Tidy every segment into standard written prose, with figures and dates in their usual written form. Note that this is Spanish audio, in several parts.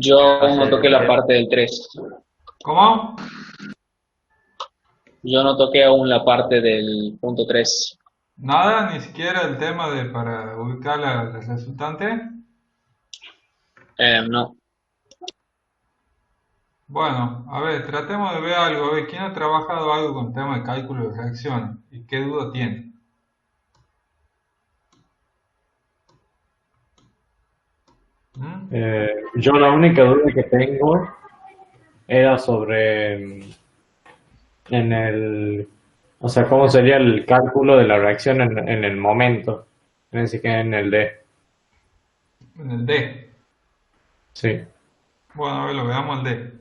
Yo aún no hacer toqué la parte del 3. ¿Cómo? Yo no toqué aún la parte del punto 3. Nada, ni siquiera el tema de para ubicar la resultante. No. Bueno, a ver, tratemos de ver algo. A ver, ¿quién ha trabajado algo con tema de cálculo de reacciones? ¿Y qué duda tiene? ¿Mm? Yo la única duda que tengo era sobre en el, o sea, cómo sería el cálculo de la reacción en el momento, así que en el D, En el D. sí. Bueno, a ver, lo veamos el D.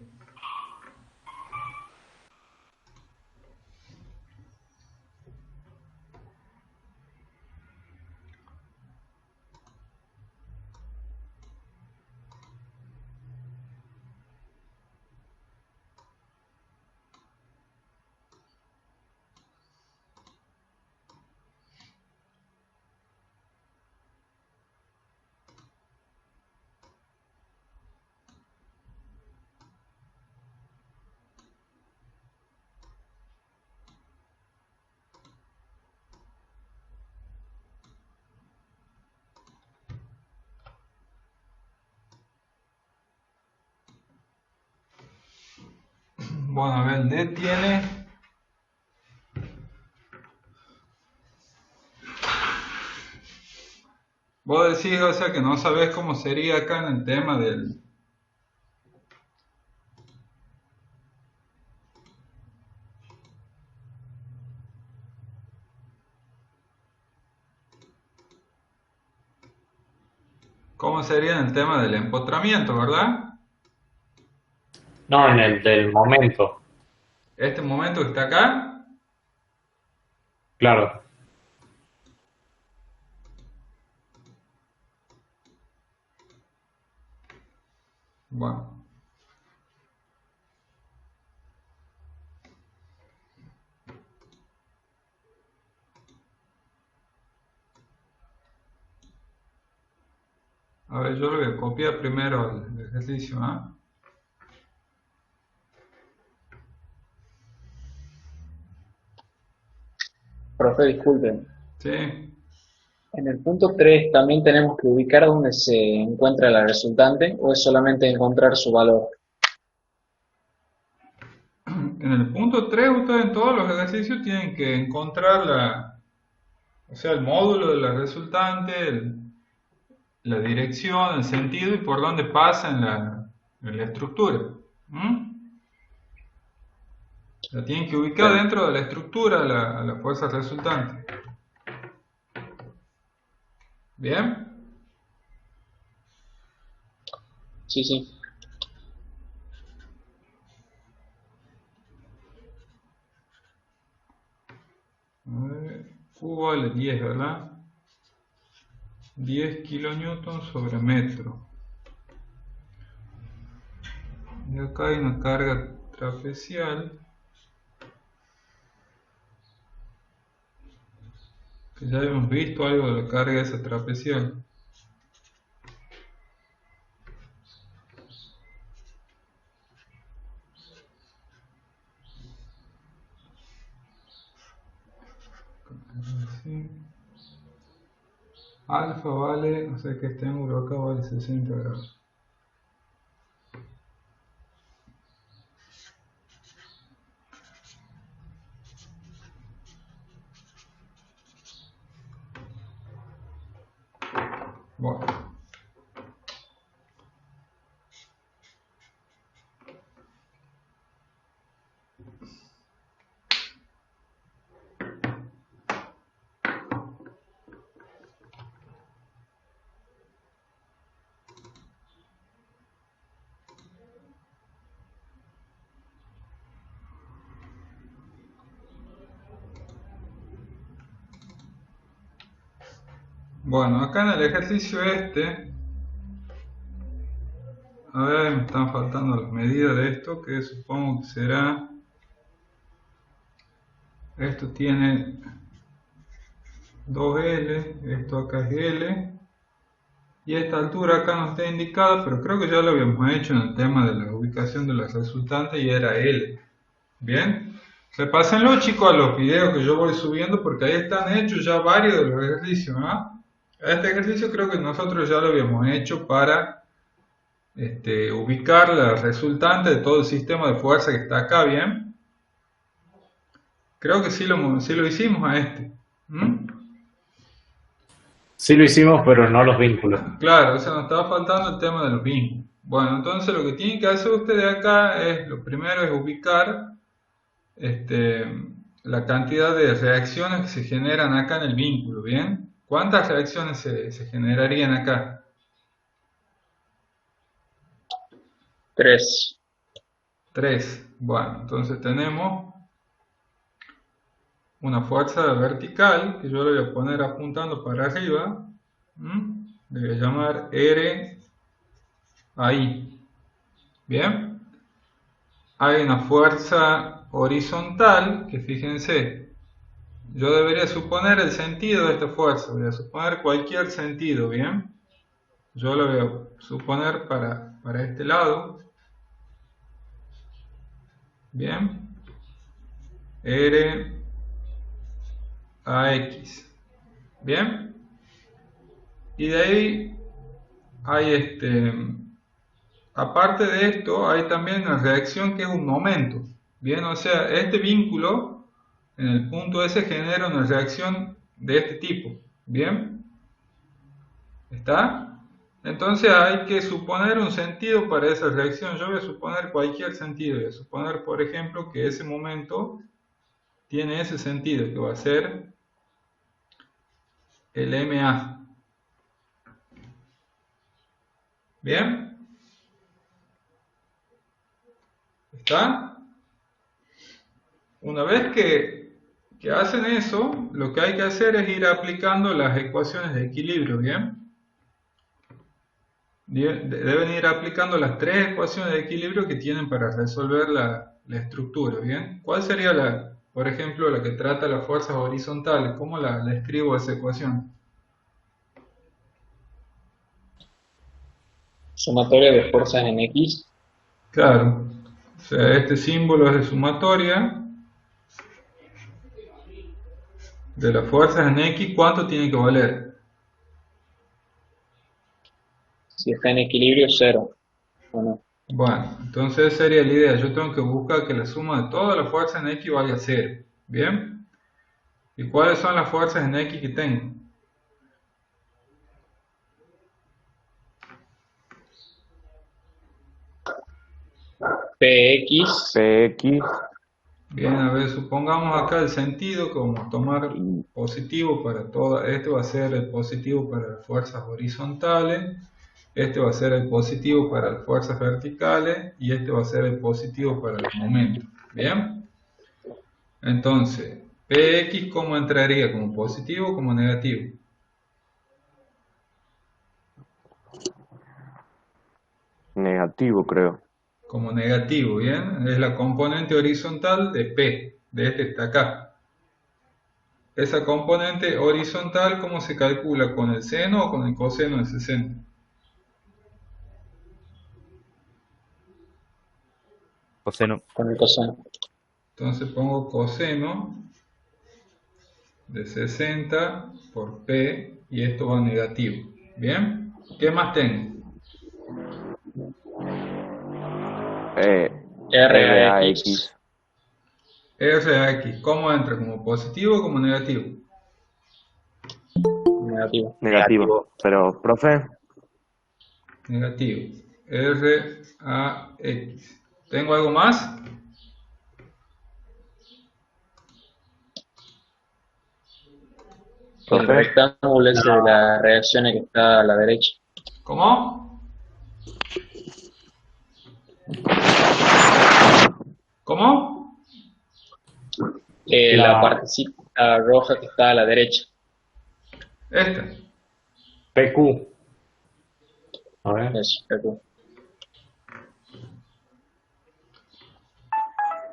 Bueno, a ver, el D tiene. Vos decís, o sea, que no sabés cómo sería acá en el tema del. ¿Cómo sería en el tema del empotramiento, verdad? No, en el del momento, Este momento que está acá. claro. Bueno, a ver, yo lo voy a copiar primero el ejercicio, ¿ah? Profe, disculpen. Sí. En el punto 3 también tenemos que ubicar dónde se encuentra la resultante o es solamente encontrar su valor. En el punto 3 ustedes en todos los ejercicios tienen que encontrar o sea, el módulo de la resultante, la dirección, el sentido y por dónde pasa en la estructura. ¿Mm? La tienen que ubicar Bien. dentro de la estructura a la fuerza resultante. ¿Bien? Sí, sí. A ver, Q vale 10, ¿verdad? 10 kilonewtons sobre metro. Y acá hay una carga trapezial, que ya hemos visto algo de la carga esa trapezial. Así. Alfa vale, o sea que este ángulo acá vale 60 grados. Bueno, bueno, acá en el ejercicio este, a ver, me están faltando las medidas de esto, que supongo que será, esto tiene 2L, esto acá es L, y esta altura acá no está indicada, pero creo que ya lo habíamos hecho en el tema de la ubicación de las resultantes y era L. Bien, repásenlo chicos a los videos que yo voy subiendo porque ahí están hechos ya varios de los ejercicios, ¿no? Este ejercicio creo que nosotros ya lo habíamos hecho para ubicar la resultante de todo el sistema de fuerza que está acá, ¿bien? Creo que sí lo hicimos a este. ¿Mm? Sí lo hicimos, pero no los vínculos. Claro, o sea, nos estaba faltando el tema de los vínculos. Bueno, entonces lo que tienen que hacer ustedes acá es, lo primero es ubicar la cantidad de reacciones que se generan acá en el vínculo, ¿bien? ¿Cuántas reacciones se generarían acá? 3. 3. Bueno, entonces tenemos una fuerza vertical, que yo le voy a poner apuntando para arriba. Le voy a llamar R ahí. ¿Bien? Hay una fuerza horizontal, que fíjense, yo debería suponer el sentido de esta fuerza, voy a suponer cualquier sentido, ¿bien? Yo lo voy a suponer para este lado, ¿bien? R a X, ¿bien? Y de ahí hay aparte de esto, hay también una reacción que es un momento, ¿bien? O sea, este vínculo en el punto S genera una reacción de este tipo, ¿bien? ¿Está? Entonces hay que suponer un sentido para esa reacción. Yo voy a suponer cualquier sentido. Voy a suponer, por ejemplo, que ese momento tiene ese sentido, que va a ser el MA. ¿Bien? ¿Está? Una vez que hacen eso, lo que hay que hacer es ir aplicando las ecuaciones de equilibrio, ¿bien? Deben ir aplicando las 3 ecuaciones de equilibrio que tienen para resolver la estructura, ¿bien? ¿Cuál sería, por ejemplo, la que trata las fuerzas horizontales? ¿Cómo la escribo esa ecuación? Sumatoria de fuerzas en X. Claro, o sea, este símbolo es de sumatoria de las fuerzas en X. ¿Cuánto tiene que valer? Si está en equilibrio, 0. ¿O no? Bueno, entonces sería la idea. Yo tengo que buscar que la suma de todas las fuerzas en X valga 0. ¿Bien? ¿Y cuáles son las fuerzas en X que tengo? PX. PX Bien, a ver, supongamos acá el sentido como tomar positivo para todas. Este va a ser el positivo para las fuerzas horizontales, este va a ser el positivo para las fuerzas verticales y este va a ser el positivo para los momentos. Bien, entonces, PX ¿cómo entraría? ¿Como positivo o como negativo? negativo, creo. Como negativo, ¿bien? Es la componente horizontal de P, de este que está acá. Esa componente horizontal, ¿cómo se calcula? ¿Con el seno o con el coseno de 60? Coseno. Con el coseno. Entonces pongo coseno de 60 por P y esto va negativo. ¿Bien? ¿Qué más tengo? RAX. RX, ¿cómo entra? ¿Como positivo o como negativo? Negativo. Negativo. Pero, profe, Negativo. RAX. ¿Tengo algo más? El profe, rectángulo ese de las reacciones que está a la derecha. ¿Cómo? ¿Cómo? La partecita roja que está a la derecha. Esta. PQ. A ver. Eso, perfecto.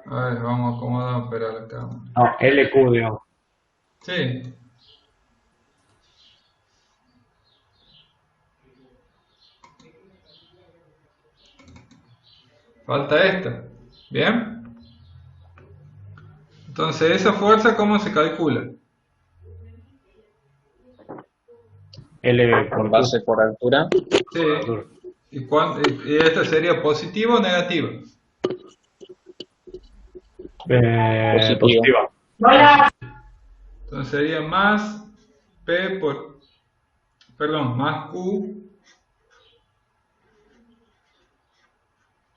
A ver, vamos a acomodar a operar la cámara. No, LQ, digamos. Sí. Falta esta. ¿Bien? Entonces, esa fuerza, ¿cómo se calcula? L por Q. Base por altura. Sí. ¿Y esta sería positiva o negativa? Positivo. Positiva. Entonces sería más P por, perdón, más Q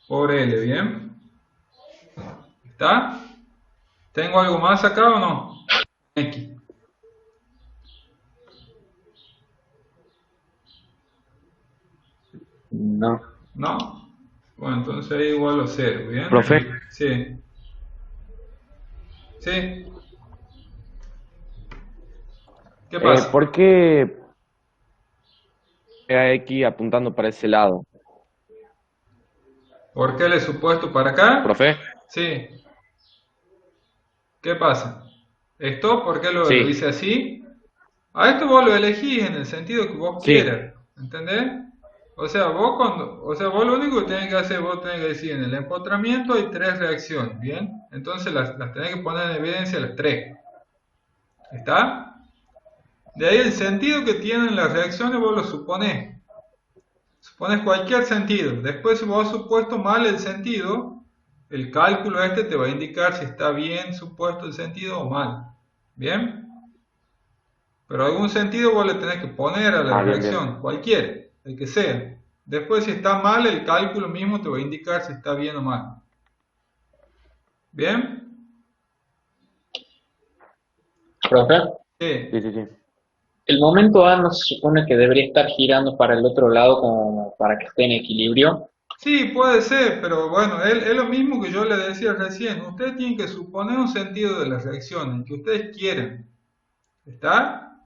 por L, ¿bien? ¿Está? ¿Tengo algo más acá o no? X. No. ¿No? Bueno, entonces ahí igual a 0, ¿bien? Profe, Sí. Sí. ¿Qué pasa? ¿por qué era X apuntando para ese lado? ¿Por qué le he supuesto para acá? Profe, Sí. ¿Qué pasa? ¿Esto por qué lo sí, hice así? A esto vos lo elegís en el sentido que vos sí, quieras, ¿entendés? O sea, vos lo único que tenés que hacer, vos tenés que decir, en el empotramiento hay 3 reacciones, ¿bien? Entonces las tenés que poner en evidencia las 3. ¿Está? De ahí el sentido que tienen las reacciones vos lo suponés. Supones cualquier sentido. Después, si vos has supuesto mal el sentido, el cálculo este te va a indicar si está bien supuesto el sentido o mal. ¿Bien? Pero algún sentido vos le tenés que poner a la bien, bien. reacción, cualquiera, el que sea. Después, si está mal, el cálculo mismo te va a indicar si está bien o mal. ¿Bien? Profe, Sí. Sí, sí, sí. el momento A no se supone que debería estar girando para el otro lado como para que esté en equilibrio. Sí, puede ser, pero bueno, es lo mismo que yo le decía recién. Ustedes tienen que suponer un sentido de las reacciones que ustedes quieren. ¿Está?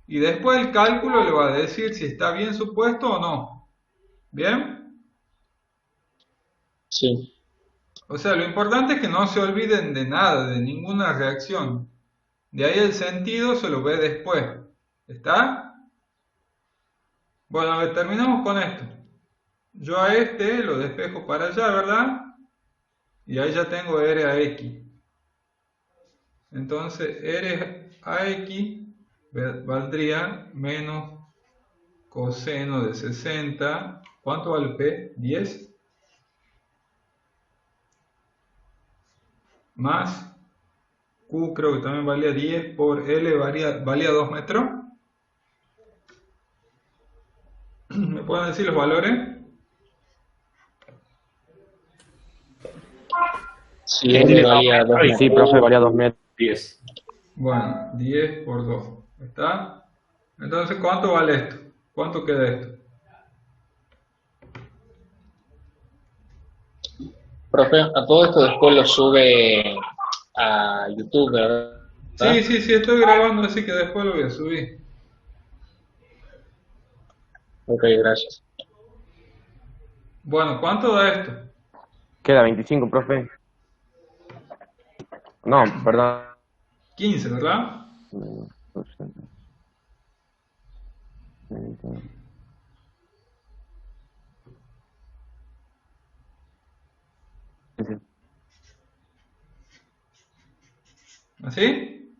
Y después el cálculo le va a decir si está bien supuesto o no. ¿Bien? Sí. O sea, lo importante es que no se olviden de nada, de ninguna reacción. De ahí el sentido se lo ve después. ¿Está? Bueno, a ver, terminamos con esto. Yo a este lo despejo para allá, ¿verdad? Y ahí ya tengo R a X. Entonces, R a X valdría menos coseno de 60. ¿Cuánto vale P? 10. Más Q creo que también valía 10 por L valía 2 metros. ¿Me pueden decir los valores? Sí, L L 2 valía 2 metros y Sí, metros. profe, Q valía 2 metros. 10. Bueno, 10 por 2. ¿Está? Entonces, ¿cuánto vale esto? ¿Cuánto queda esto? Profe, a todo esto después lo sube a YouTube, ¿verdad? Sí, sí, sí, estoy grabando, así que después lo voy a subir. Ok, gracias. Bueno, ¿cuánto da esto? Queda 25, profe. No, perdón. 15, ¿verdad? ¿Así?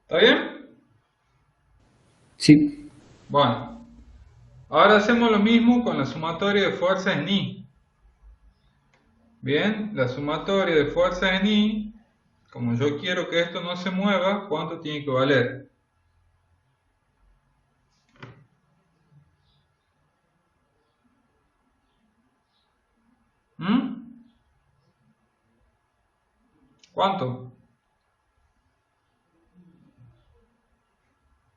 ¿Está bien? Sí. Bueno, ahora hacemos lo mismo con la sumatoria de fuerzas en I. Bien, la sumatoria de fuerzas en I, como yo quiero que esto no se mueva, ¿cuánto tiene que valer? ¿Mm? ¿Cuánto?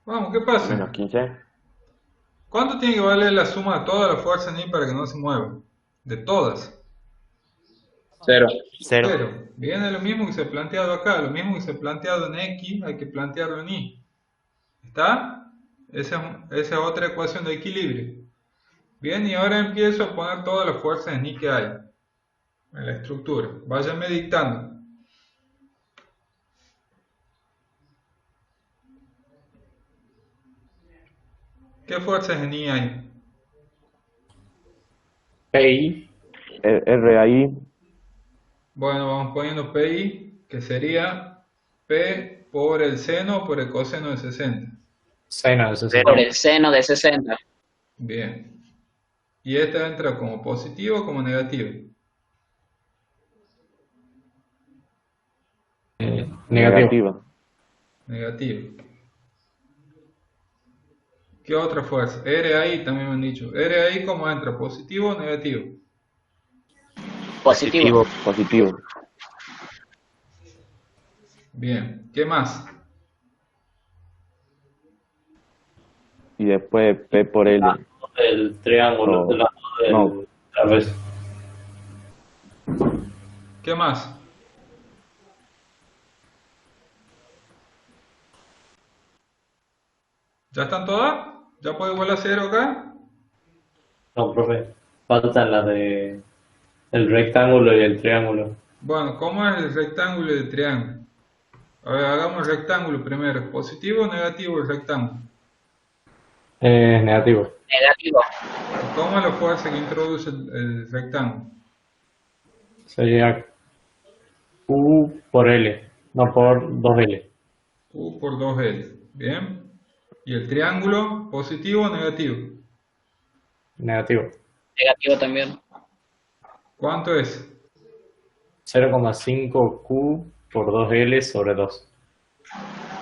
Vamos, ¿qué Menos pasa? 15. ¿Cuánto tiene que valer la suma de todas las fuerzas en I para que no se mueva? De todas. 0. 0. 0. Bien, es lo mismo que se ha planteado acá, lo mismo que se ha planteado en X, hay que plantearlo en Y. ¿Está? Esa es otra ecuación de equilibrio. Bien, y ahora empiezo a poner todas las fuerzas en I que hay en la estructura. Váyanme dictando. ¿Qué fuerzas en I hay? PI, R ahí, Bueno, vamos poniendo PI, que sería P por el seno o por el coseno de 60. seno de Por 60. el seno de 60. Bien. Y esta entra como positivo o como negativo. Negativo. Negativo. ¿Qué otra fuerza? R ahí también me han dicho. R ahí, ¿cómo entra? ¿Positivo o negativo? Positivo. positivo. Bien. ¿Qué más? Y después P por L. El triángulo, No, del lado del no. trapecio. ¿Qué más? ¿Ya están todas? ¿Ya puedo igual a cero acá? No, profe. Faltan las de el rectángulo y el triángulo. Bueno, ¿cómo es el rectángulo y el triángulo? A ver, hagamos el rectángulo primero. ¿Es positivo o negativo el rectángulo? Negativo. Negativo. ¿Cómo es la fuerza que introduce el rectángulo? Sería Q por L. No, por 2L. U por 2L. Bien. ¿Y el triángulo? ¿Positivo o negativo? Negativo. Negativo también. ¿Cuánto es? 0,5 Q por 2L sobre 2.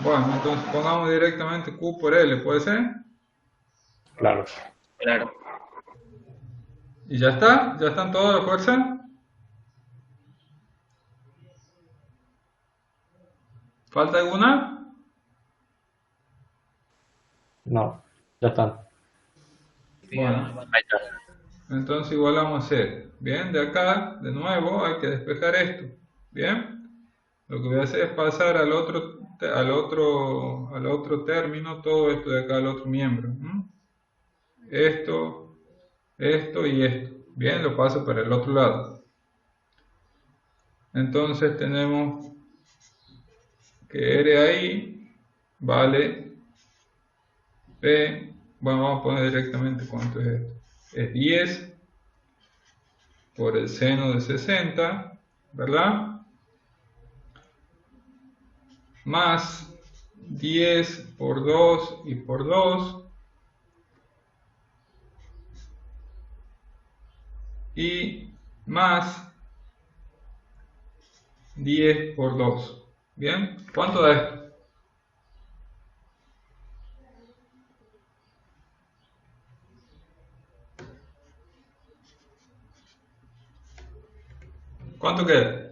Bueno, entonces pongamos directamente Q por L, ¿puede ser? Claro. Claro. ¿Y ya está? ¿Ya están todas las fuerzas? ¿Falta alguna? No, ya están. Bueno, Ahí está. entonces igual vamos a hacer. Bien, de acá, de nuevo, hay que despejar esto. Bien. Lo que voy a hacer es pasar al otro término todo esto de acá, al otro miembro. Esto, esto y esto. Bien, lo paso para el otro lado. Entonces tenemos que R ahí vale P. Bueno, vamos a poner directamente cuánto es esto. Es 10 por el seno de 60, ¿verdad? Más 10 por 2 y por 2. Y más 10 por 2. ¿Bien? ¿Cuánto da esto? ¿Cuánto queda?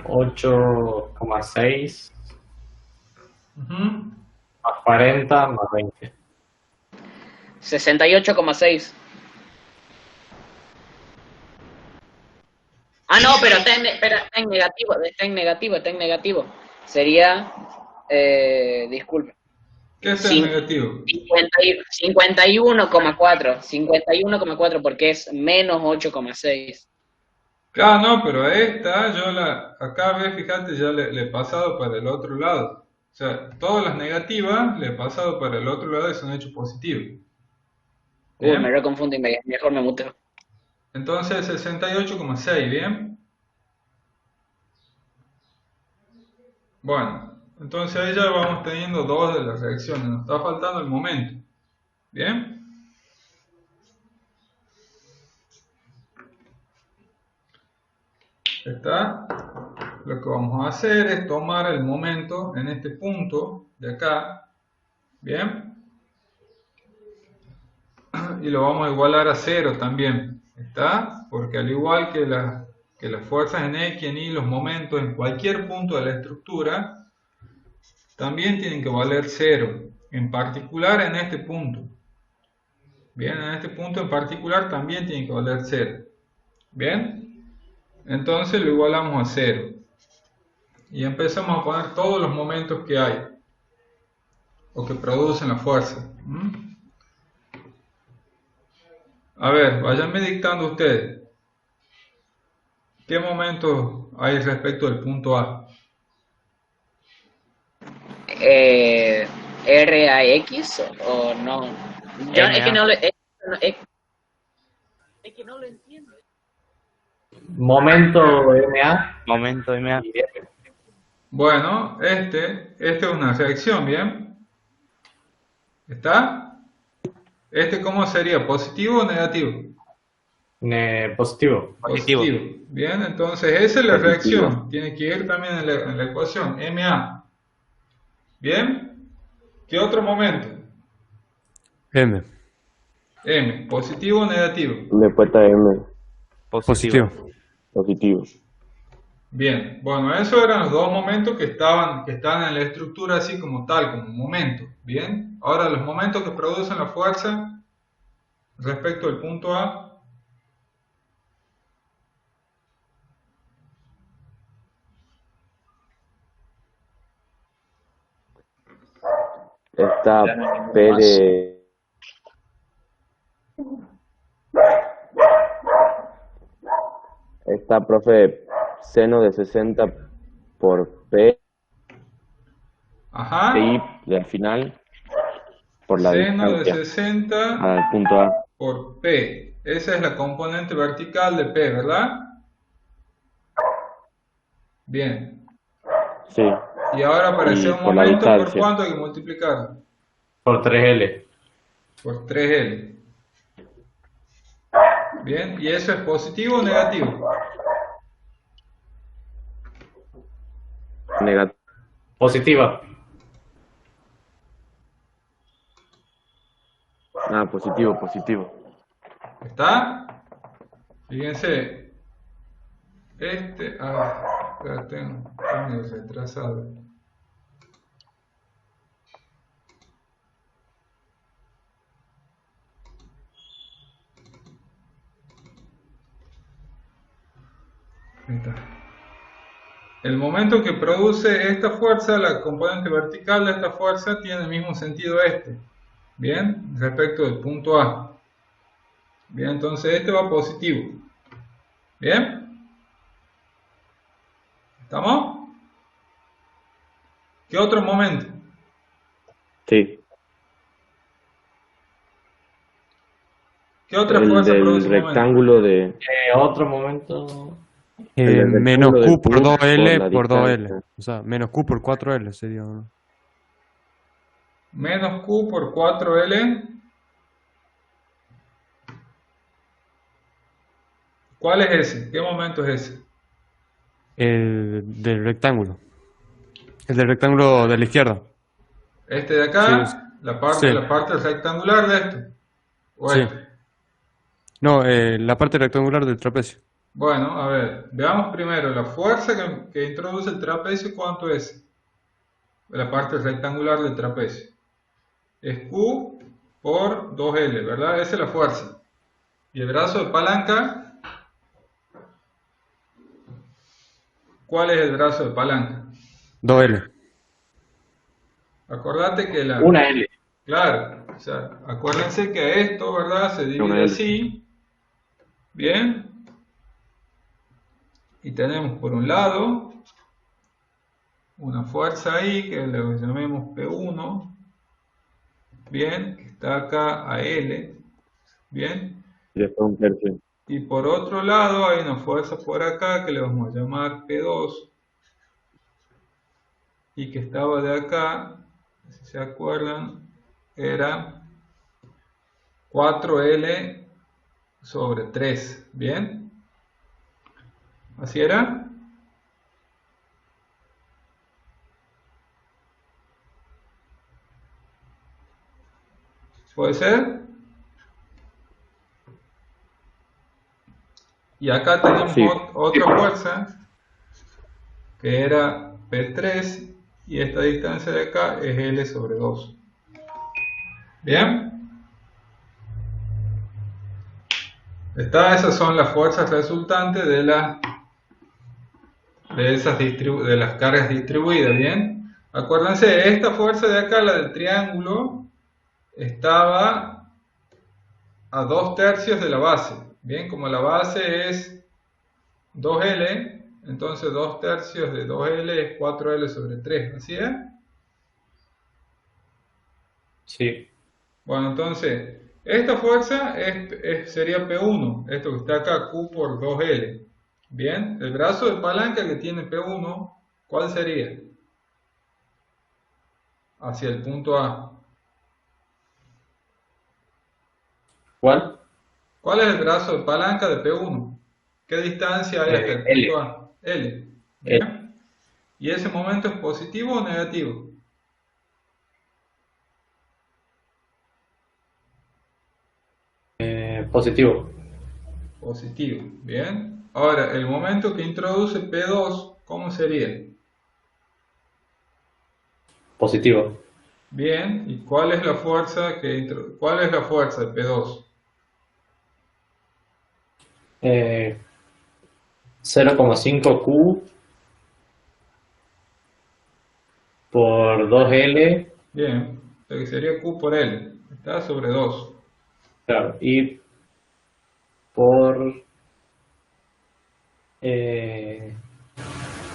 8,6 Ujú. más 40 más 20. 68,6. Ah, no, pero está en negativo, está en negativo. Sería, disculpe, ¿Qué es el cin- negativo? 51,4, porque es menos 8,6. Claro, no, pero a esta acá ves, fíjate, ya le he pasado para el otro lado. O sea, todas las negativas le he pasado para el otro lado y son hechos positivos. Uy, me ¿Bien? reconfundí, mejor me muteo. Entonces 68,6, ¿bien? Bueno, entonces ahí ya vamos teniendo dos de las reacciones. Nos está faltando el momento. ¿Bien? Está. Lo que vamos a hacer es tomar el momento en este punto de acá. ¿Bien? Y lo vamos a igualar a cero también. ¿Está? Porque al igual que las fuerzas en X, en Y, los momentos en cualquier punto de la estructura, también tienen que valer cero. En particular en este punto. Bien, en este punto en particular también tiene que valer cero. Bien, entonces lo igualamos a cero. Y empezamos a poner todos los momentos que hay o que producen la fuerza. A ver, váyanme dictando ustedes. ¿Qué momentos hay respecto del punto A? RAX o no. Yo es que MA. no lo, es que no lo entiendo. Momento MA Momento MA. y F. Bueno, este es una reacción, ¿bien? ¿Está? ¿Cómo sería? ¿Positivo o negativo? Positivo. Positivo. Bien, entonces esa es la Positivo. reacción. Tiene que ir también en la ecuación, MA. ¿Bien? ¿Qué otro momento? M. M, positivo o negativo. Respuesta M, Positivo. positivo. Bien, bueno, esos eran los dos momentos que están en la estructura así como tal, como momento. Bien, ahora los momentos que producen la fuerza respecto al punto A. Está Ya no hay ninguno P más. de... Está, profe, seno de 60 por P Ajá, y del final por la seno de distancia 60 al punto A. por P. Esa es la componente vertical de P, ¿verdad? Bien. Sí, Y ahora para Y ese un por la momento, ¿por distancia. cuánto hay que multiplicar? Por 3L. Por 3L. Bien, ¿y eso es positivo o negativo? negativo. Positiva. Ah, positivo, positivo. ¿Está? Fíjense. Espera, tengo medio retrasado. Ahí está. El momento que produce esta fuerza, la componente vertical de esta fuerza, tiene el mismo sentido ¿bien? Respecto del punto A. Bien, entonces este va positivo. ¿Bien? ¿Estamos? ¿Qué otro momento? Sí. ¿Qué otra El fuerza del produce un momento? rectángulo de... Otro momento. El del Menos rectángulo Q del por club 2L la por 2L. distancia. O sea, menos Q por 4L sería, ¿no? Menos Q por 4L. ¿Cuál es ese? ¿Qué momento es ese? El del rectángulo. El del rectángulo de la izquierda. Este de acá, Sí, la sí. parte rectangular de esto. O Sí. este. No, la parte rectangular del trapecio. Bueno, a ver, veamos primero la fuerza que introduce el trapecio, ¿cuánto es? La parte rectangular del trapecio. Es Q por 2L, ¿verdad? Esa es la fuerza. Y el brazo de palanca, ¿cuál es el brazo de palanca? 2L. Acordate que Una L. claro, o sea, acuérdense que esto, ¿verdad? Se Una divide L. así, ¿bien? Y tenemos por un lado una fuerza ahí que le llamemos P1, ¿bien? Que está acá a L, ¿bien? Y después un tercio. Y por otro lado hay una fuerza por acá que le vamos a llamar P2 y que estaba de acá, si se acuerdan, era 4L sobre 3, ¿bien? ¿Así era? ¿Puede ser? Y acá tenemos Sí. otra fuerza que era P3 y esta distancia de acá es L sobre 2. ¿Bien? Esas son las fuerzas resultantes de las cargas distribuidas, ¿bien? Acuérdense, esta fuerza de acá, la del triángulo, estaba a 2/3 de la base. Bien, como la base es 2L, entonces 2/3 de 2L es 4L sobre 3, ¿así es? Sí. Bueno, entonces, esta fuerza sería P1, esto que está acá, Q por 2L. Bien, el brazo de palanca que tiene P1, ¿cuál sería? Hacia el punto A. ¿Cuál? ¿Cuál es el brazo de palanca de P1? ¿Qué distancia hay hasta el punto L. A? L. L. Bien. ¿Y ese momento es positivo o negativo? Positivo. Positivo. Bien. Ahora, el momento que introduce P2, ¿cómo sería? Positivo. Bien. ¿Y cuál es la fuerza cuál es la fuerza de P2? 0,5Q por 2L, Bien. Lo que sería Q por L. Está sobre 2. claro, y por eh,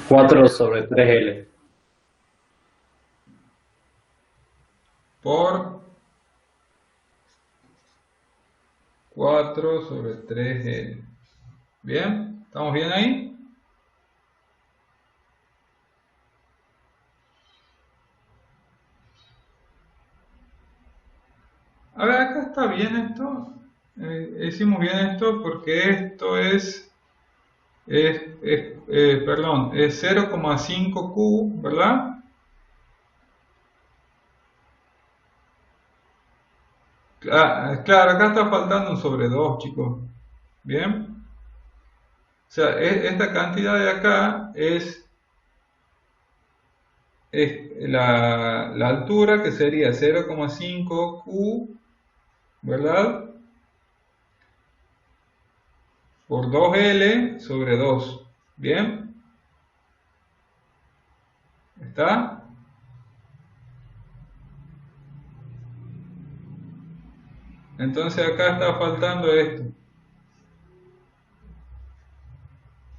4 sobre 3L. Por 4 sobre 3L. Bien. ¿Estamos bien ahí? A ver, acá está bien esto. Hicimos bien esto porque esto perdón, es 0,5Q, ¿verdad? Claro, acá está faltando un sobre 2, chicos. Bien. O sea, esta cantidad de acá es la altura que sería 0,5Q, ¿verdad? Por 2L sobre 2. Bien. ¿Está? Entonces acá está faltando esto,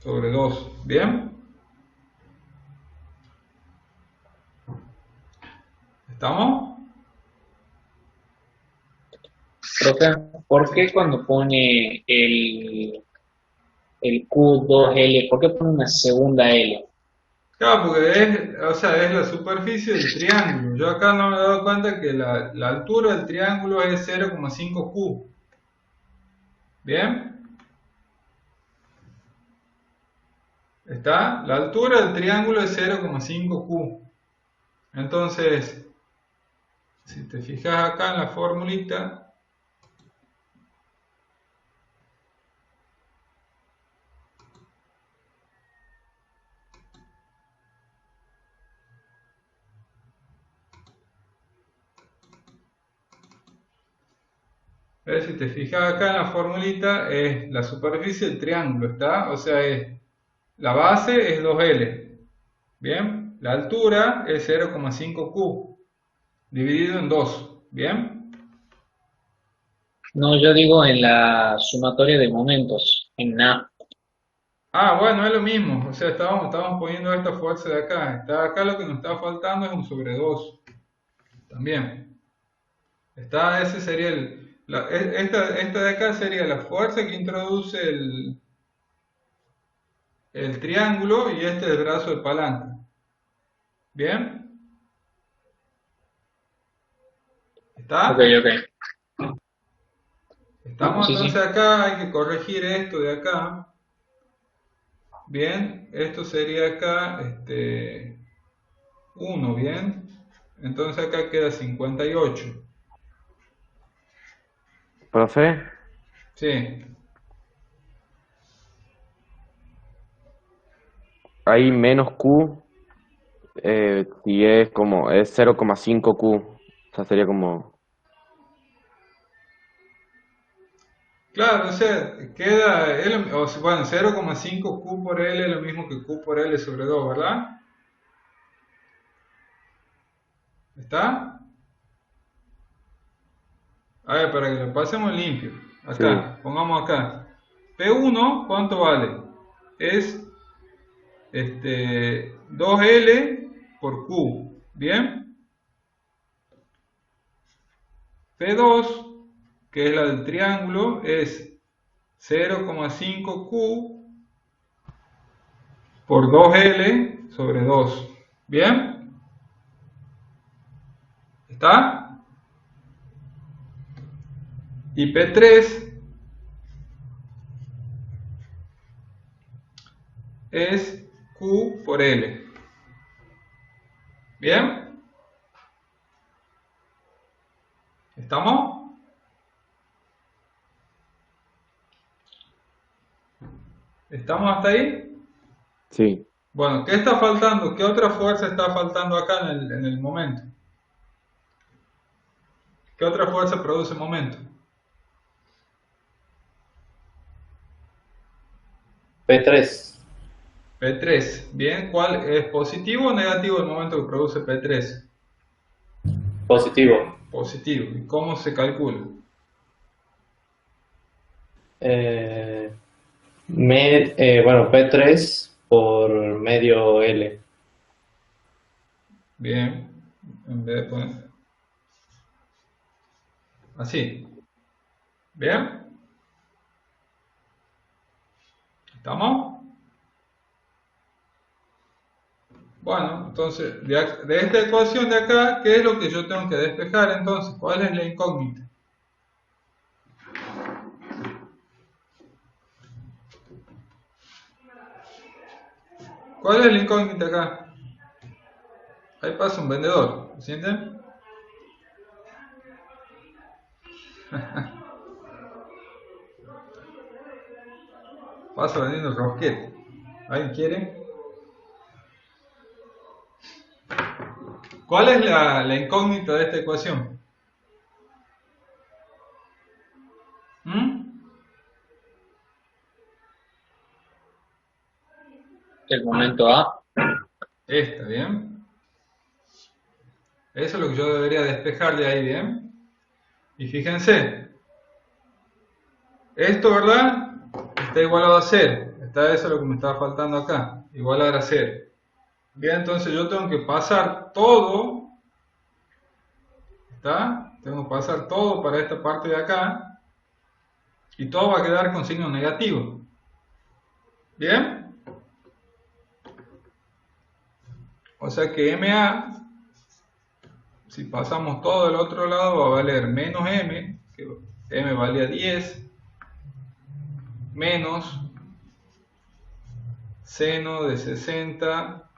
sobre 2. ¿Bien? ¿Estamos? Profe, ¿por qué cuando pone el Q2L, por qué pone una segunda L? Claro, porque o sea, es la superficie del triángulo. Yo acá no me he dado cuenta que la altura del triángulo es 0,5Q. ¿Bien? ¿Está? La altura del triángulo es 0,5Q. Entonces, si te fijas acá en la formulita, ¿ves? Si te fijas acá en la formulita, es la superficie del triángulo, ¿está? O sea, la base es 2L. ¿Bien? La altura es 0,5Q, dividido en 2. ¿Bien? No, yo digo en la sumatoria de momentos, en A. Ah, bueno, es lo mismo. O sea, estábamos poniendo esta fuerza de acá. Acá lo que nos está faltando es un sobre 2. También. Ese sería esta de acá sería la fuerza que introduce el triángulo y este es el brazo de palanca. ¿Bien? Ok, ¿Está? ok. Estamos Sí, entonces sí. acá, hay que corregir esto de acá. Bien, esto sería acá, 1, bien. Entonces acá queda 58. Profe, Sí. hay menos Q, si es 0,5Q. O sea, sería como... Claro, o sea, queda, bueno, 0,5Q por L es lo mismo que Q por L sobre 2, ¿verdad? ¿Está? A ver, para que lo pasemos limpio. Sí, Acá, pongamos acá. P1, ¿cuánto vale? Es 2L por Q, ¿bien? P2, que es la del triángulo, es 0,5Q por 2L sobre 2. ¿Bien? ¿Está? Y P3 es Q por L. ¿Bien? ¿Estamos? ¿Estamos hasta ahí? Sí. Bueno, ¿qué está faltando? ¿Qué otra fuerza está faltando acá en el momento? ¿Qué otra fuerza produce momento? P3, P3. Bien, ¿cuál es positivo o negativo el momento que produce P3? positivo. Positivo. ¿Y cómo se calcula? Eh, bueno, P3 por medio L. Bien, en vez de poner así. Bien, ¿estamos? Bueno, entonces, de esta ecuación de acá, ¿qué es lo que yo tengo que despejar entonces? ¿Cuál es la incógnita? ¿Cuál es la incógnita acá? Ahí pasa un vendedor, ¿sienten? Pasa vendiendo rosquete. ¿Alguien quiere? ¿Cuál es la incógnita de esta ecuación? ¿Mm? El momento A. Esta, ¿bien? Eso es lo que yo debería despejar de ahí, ¿bien? Y fíjense, esto, ¿verdad? Está igualado a 0. Está eso lo que me estaba faltando acá. Igualar a 0. Bien, entonces yo tengo que pasar todo. ¿Está? Tengo que pasar todo para esta parte de acá. Y todo va a quedar con signo negativo. ¿Bien? O sea que MA, si pasamos todo del otro lado, va a valer menos M, que M valía 10, menos seno de 60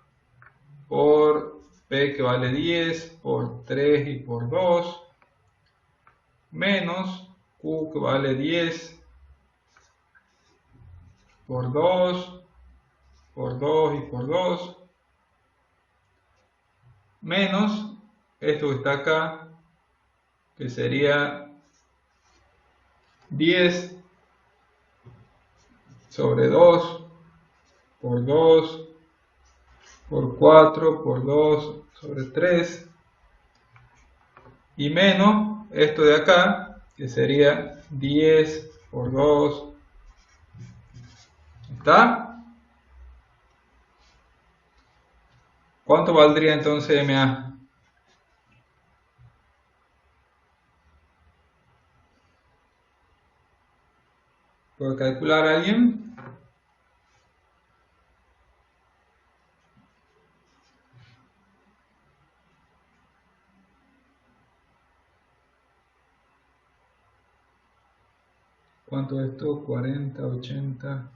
por P que vale 10 por 3 y por 2, menos Q que vale 10 por 2 por 2 y por 2, menos esto que está acá, que sería 10 sobre 2 por 2 por 4 por 2 sobre 3, y menos esto de acá, que sería 10 por 2. ¿Está? ¿Cuánto valdría entonces MA? ¿Puede calcular alguien? ¿Cuánto es esto? 40, 80.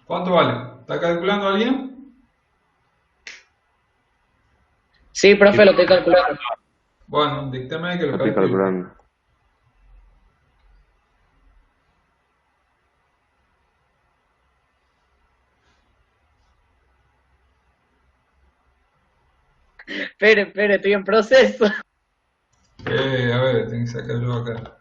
¿Cuánto vale? ¿Está calculando alguien? Sí, profe, lo estoy calculando. Bueno, díctame que Lo lo estoy calcule. calculando. Espere, estoy en proceso. A ver, tengo que sacar yo acá.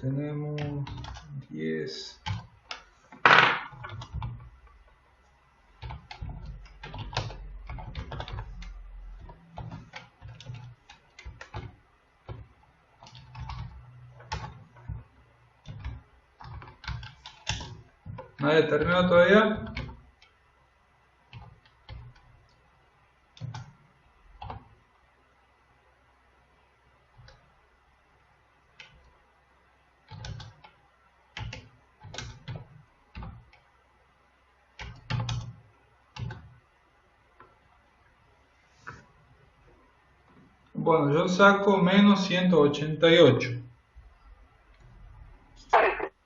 tenemos 10. ¿Nadie terminó todavía? Bueno, yo saco menos 188.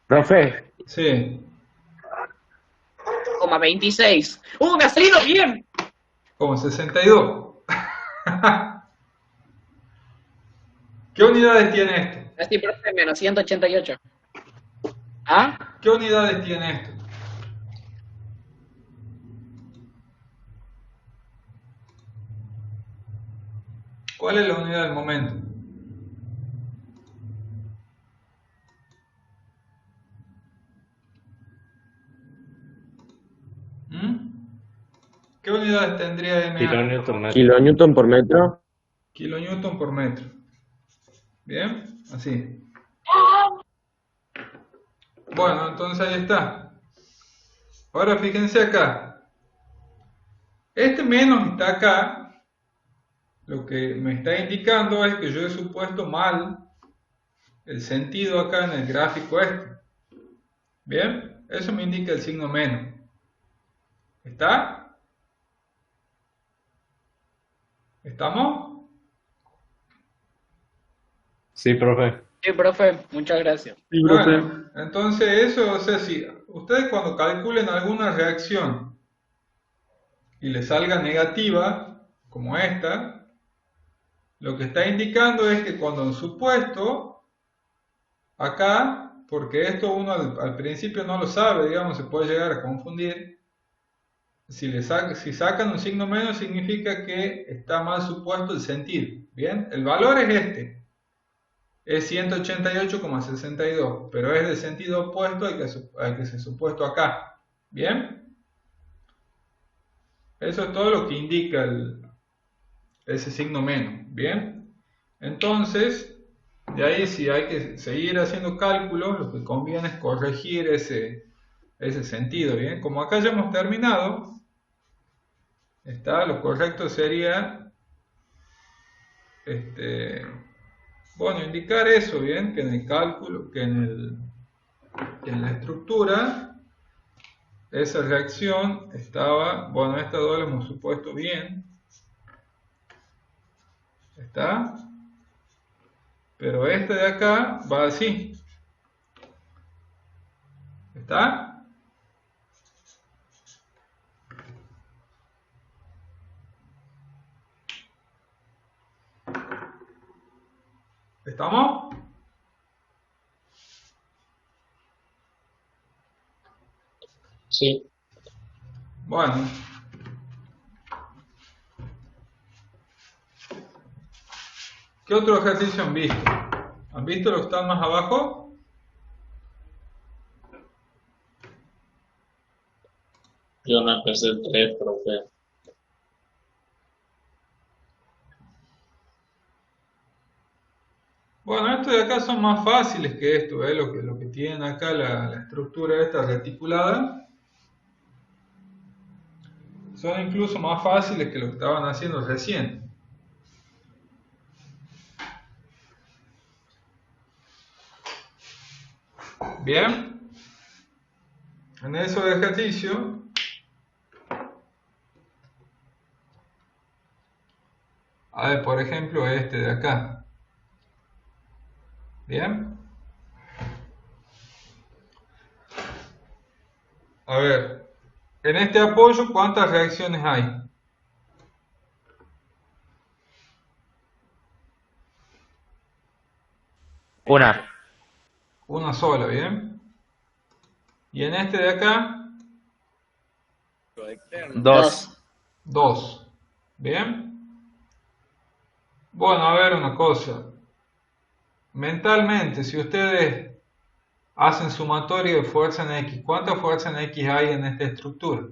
Profe, Sí. 26. Me ha salido bien! Como 62. ¿Qué unidades tiene esto? Así, profe, menos 188. ¿Ah? ¿Qué unidades tiene esto? ¿Cuál es la unidad del momento? ¿Qué unidades tendría MA? Kilonewton metro. kilonewton por metro. Kilonewton por metro. Bien, así. Bueno, entonces ahí está. Ahora fíjense acá. Este menos está acá. Lo que me está indicando es que yo he supuesto mal el sentido acá en el gráfico este. Bien, eso me indica el signo menos. ¿Está? ¿Estamos? Sí, profe. Sí, profe, muchas gracias. Bueno, entonces eso, o sea, si ustedes cuando calculen alguna reacción y le salga negativa, como esta, lo que está indicando es que cuando en supuesto, acá, porque esto uno al principio no lo sabe, digamos, se puede llegar a confundir, si sacan un signo menos significa que está mal supuesto el sentido, ¿bien? El valor es este. Es 188,62, pero es de sentido opuesto al que se supuesto acá. ¿Bien? Eso es todo lo que indica ese signo menos. ¿Bien? Entonces, de ahí si hay que seguir haciendo cálculos, lo que conviene es corregir ese sentido. ¿Bien? Como acá ya hemos terminado, lo correcto sería bueno, indicar eso, bien, que en el cálculo, que en la estructura, esa reacción estaba, bueno, estas dos las hemos supuesto bien, ¿está? Pero esta de acá va así, ¿está? ¿Estamos? Sí. Bueno. ¿Qué otro ejercicio han visto? ¿Han visto los que están más abajo? Yo no empecé el 3, profe. Bueno, estos de acá son más fáciles que esto, lo que tienen acá la estructura esta reticulada. Son incluso más fáciles que lo que estaban haciendo recién. Bien. En ese ejercicio, a ver, por ejemplo, este de acá. Bien. A ver, en este apoyo, ¿cuántas reacciones hay? Una. Una sola, ¿bien? Y en este de acá, Dos. dos. ¿Bien? Bueno, a ver una cosa. Mentalmente, si ustedes hacen sumatorio de fuerza en X. ¿Cuánta fuerza en X hay en esta estructura?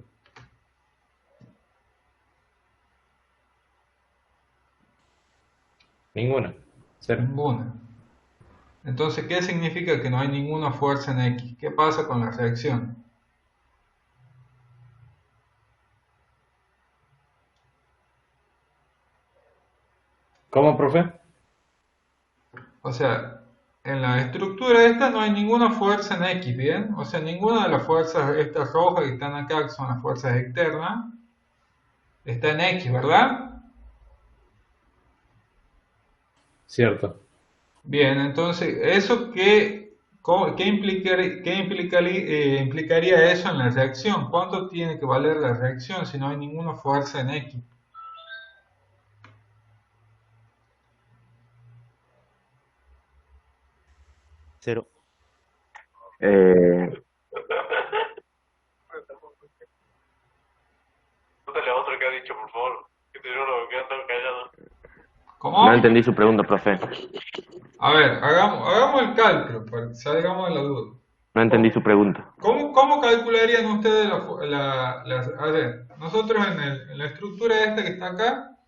Ninguna. Cero. Ninguna. Entonces, ¿qué significa que no hay ninguna fuerza en X? ¿Qué pasa con la reacción? ¿Cómo, profe? O sea, en la estructura esta no hay ninguna fuerza en X, ¿bien? O sea, ninguna de las fuerzas, estas rojas que están acá, que son las fuerzas externas, está en X, ¿verdad? Cierto. Bien, entonces, ¿eso implicaría eso en la reacción? ¿Cuánto tiene que valer la reacción si no hay ninguna fuerza en X? Cero. Eh, Pregúntale a otro que ha dicho, por favor. Que te digo lo que han estado callados. ¿Cómo? no entendí su pregunta, profe. A ver, hagamos el cálculo para que salgamos de la duda. No entendí su pregunta. ¿Cómo calcularían ustedes a ver, nosotros en la estructura esta que está acá,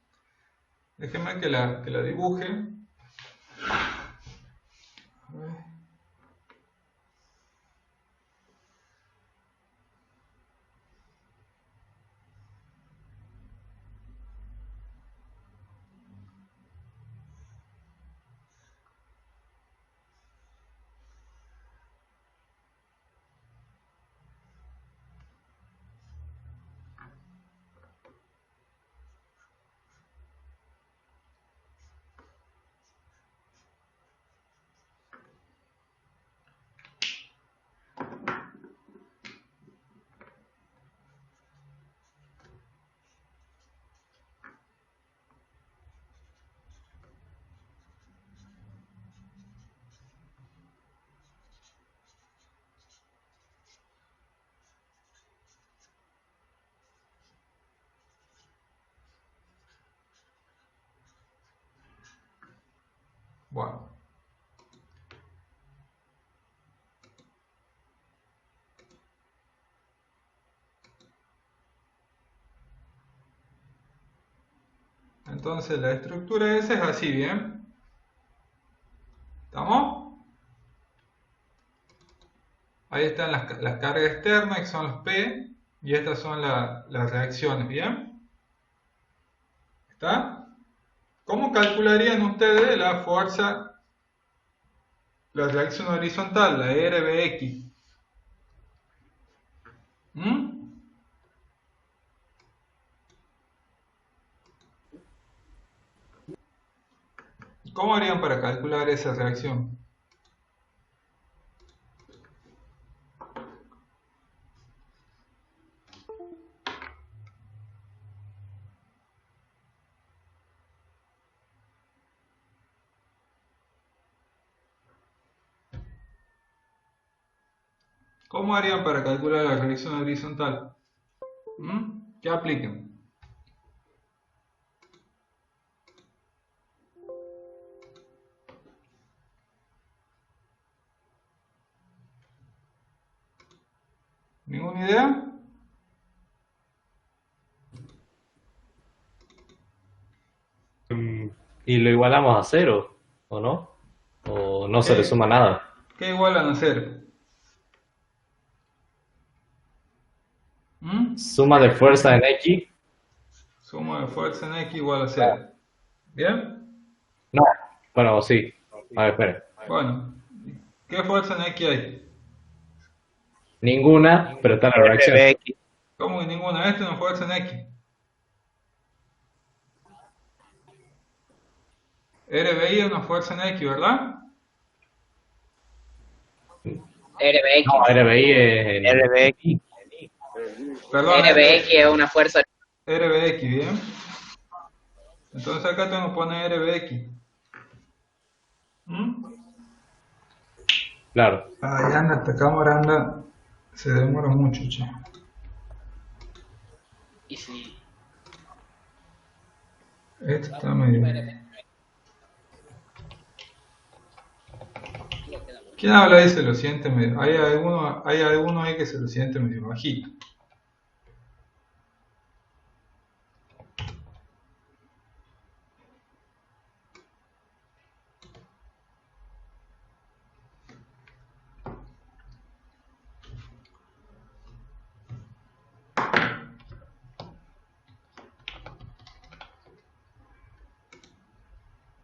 déjenme que la dibuje. A ver. Bueno. Entonces la estructura esa es así, ¿bien? ¿Estamos? Ahí están las cargas externas, que son los P, y estas son las reacciones, ¿bien? ¿Está? ¿Cómo calcularían ustedes la fuerza, la reacción horizontal, la RBX? ¿Mm? ¿Cómo harían para calcular esa reacción? ¿Cómo harían para calcular la reacción horizontal? ¿Mm? ¿Qué aplican? ¿Ninguna idea? Y lo igualamos a cero, ¿o no? ¿O no se le suma nada? ¿Qué igualan a cero? ¿Mm? Suma de fuerza en X. Suma de fuerza en X igual a 0. ¿Bien? No, bueno, sí. A ver, espera. Bueno, ¿qué fuerza en X hay? Ninguna, pero está la reacción. RBX. ¿Cómo que ninguna? Esta es una fuerza en X. RBI es una fuerza en X, ¿verdad? RBX. No, RBI es en... RBX. Perdón, RBX es una fuerza. RBX, ¿bien? Entonces acá tengo que poner RBX. ¿Mm? Claro. Ay, anda, esta cámara anda, se demora mucho, che. Y sí. Esto está medio... ¿Quién habla ahí se lo siente medio? Hay alguno ahí que se lo siente medio bajito.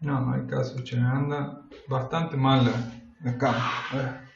No, no hay caso, che, anda bastante mal la cámara. A ver.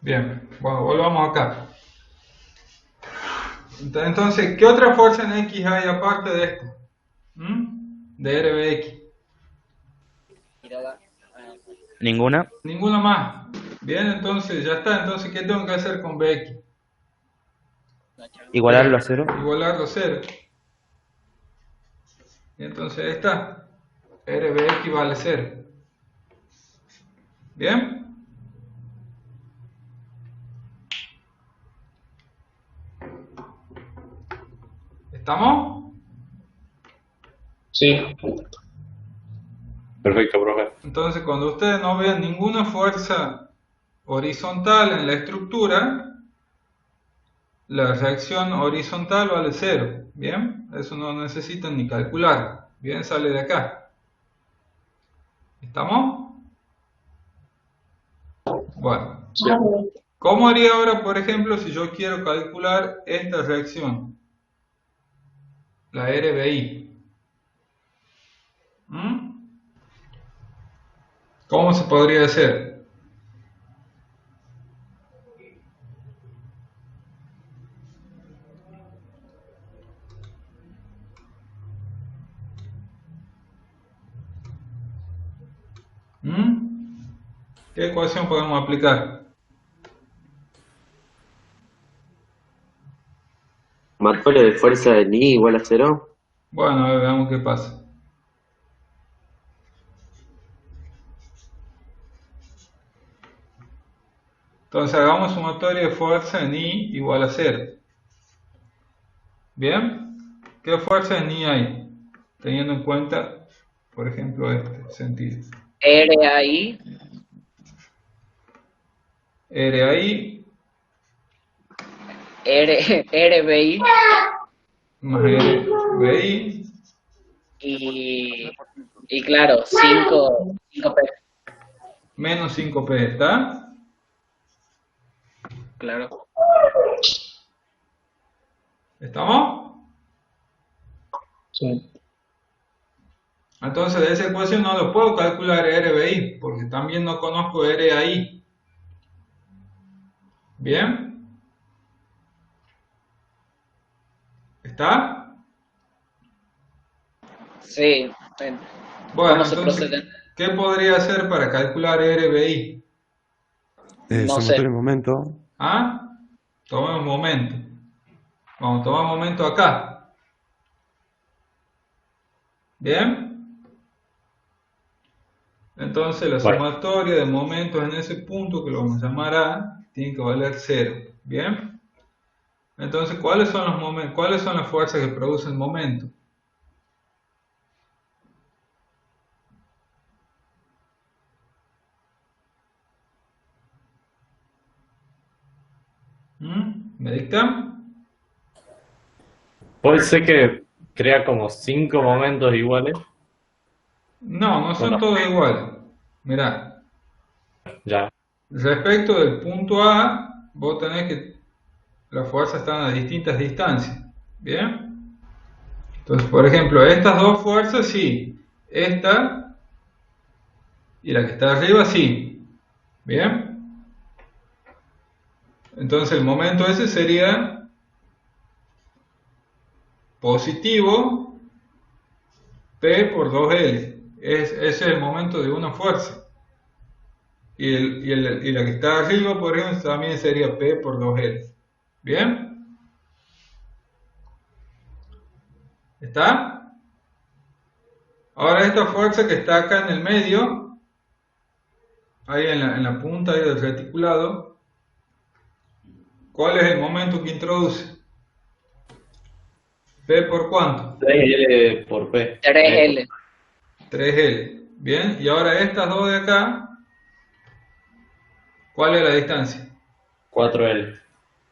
Bien, bueno, volvamos acá. Entonces, ¿qué otra fuerza en X hay aparte de esta? De RBX. Ninguna. Ninguna más. Bien, entonces ya está. Entonces, ¿qué tengo que hacer con BX? Igualarlo a 0. Igualarlo a 0. Y entonces ahí está. RBX vale 0. Bien. ¿Estamos? Sí. Perfecto, profe. Entonces, cuando ustedes no vean ninguna fuerza horizontal en la estructura, la reacción horizontal vale 0. Bien, eso no necesitan ni calcular. Bien, sale de acá. ¿Estamos? Bueno, ¿cómo haría ahora, por ejemplo, si yo quiero calcular esta reacción? La RBI. ¿Cómo se podría hacer? ¿Qué ecuación podemos aplicar? Sumatoria de fuerza de ni igual a 0. Bueno, a ver, veamos qué pasa. Entonces hagamos sumatoria de fuerza en I igual a 0. ¿Bien? ¿Qué fuerza en I hay? Teniendo en cuenta, por ejemplo, este sentido. RAI. RAI RBI. más RBI. Y claro, 5P. Menos 5P, ¿está? Claro. ¿Estamos? Sí. Entonces de esa ecuación no lo puedo calcular RBI, porque también no conozco RAI. ¿Bien? ¿Está? Sí. Bueno, ¿Cómo se entonces, procede? ¿qué podría hacer para calcular RBI? No Sumatoria sé. de momento. ¿Ah? Tomemos momento. Vamos a tomar momento acá. ¿Bien? Entonces la sumatoria de momentos en ese punto, que lo vamos a llamar A, tiene que valer 0. ¿Bien? Entonces, ¿cuáles son los momentos? ¿Cuáles son las fuerzas que producen momento? ¿Me dictan? Puede ser que crea como 5 momentos iguales. No, no son Bueno. todos iguales. Mirá, Ya. respecto del punto A, vos tenés que las fuerzas están a distintas distancias. ¿Bien? Entonces, por ejemplo, estas dos fuerzas sí. Esta y la que está arriba sí. ¿Bien? Entonces el momento ese sería positivo P por 2L. Ese es el momento de una fuerza. Y la que está arriba, por ejemplo, también sería P por 2L. ¿Bien? ¿Está? Ahora esta fuerza que está acá en el medio, ahí en la punta ahí del reticulado, ¿cuál es el momento que introduce? ¿P por cuánto? 3L por P. 3L. 3L. Bien, y ahora estas dos de acá, ¿cuál es la distancia? 4L.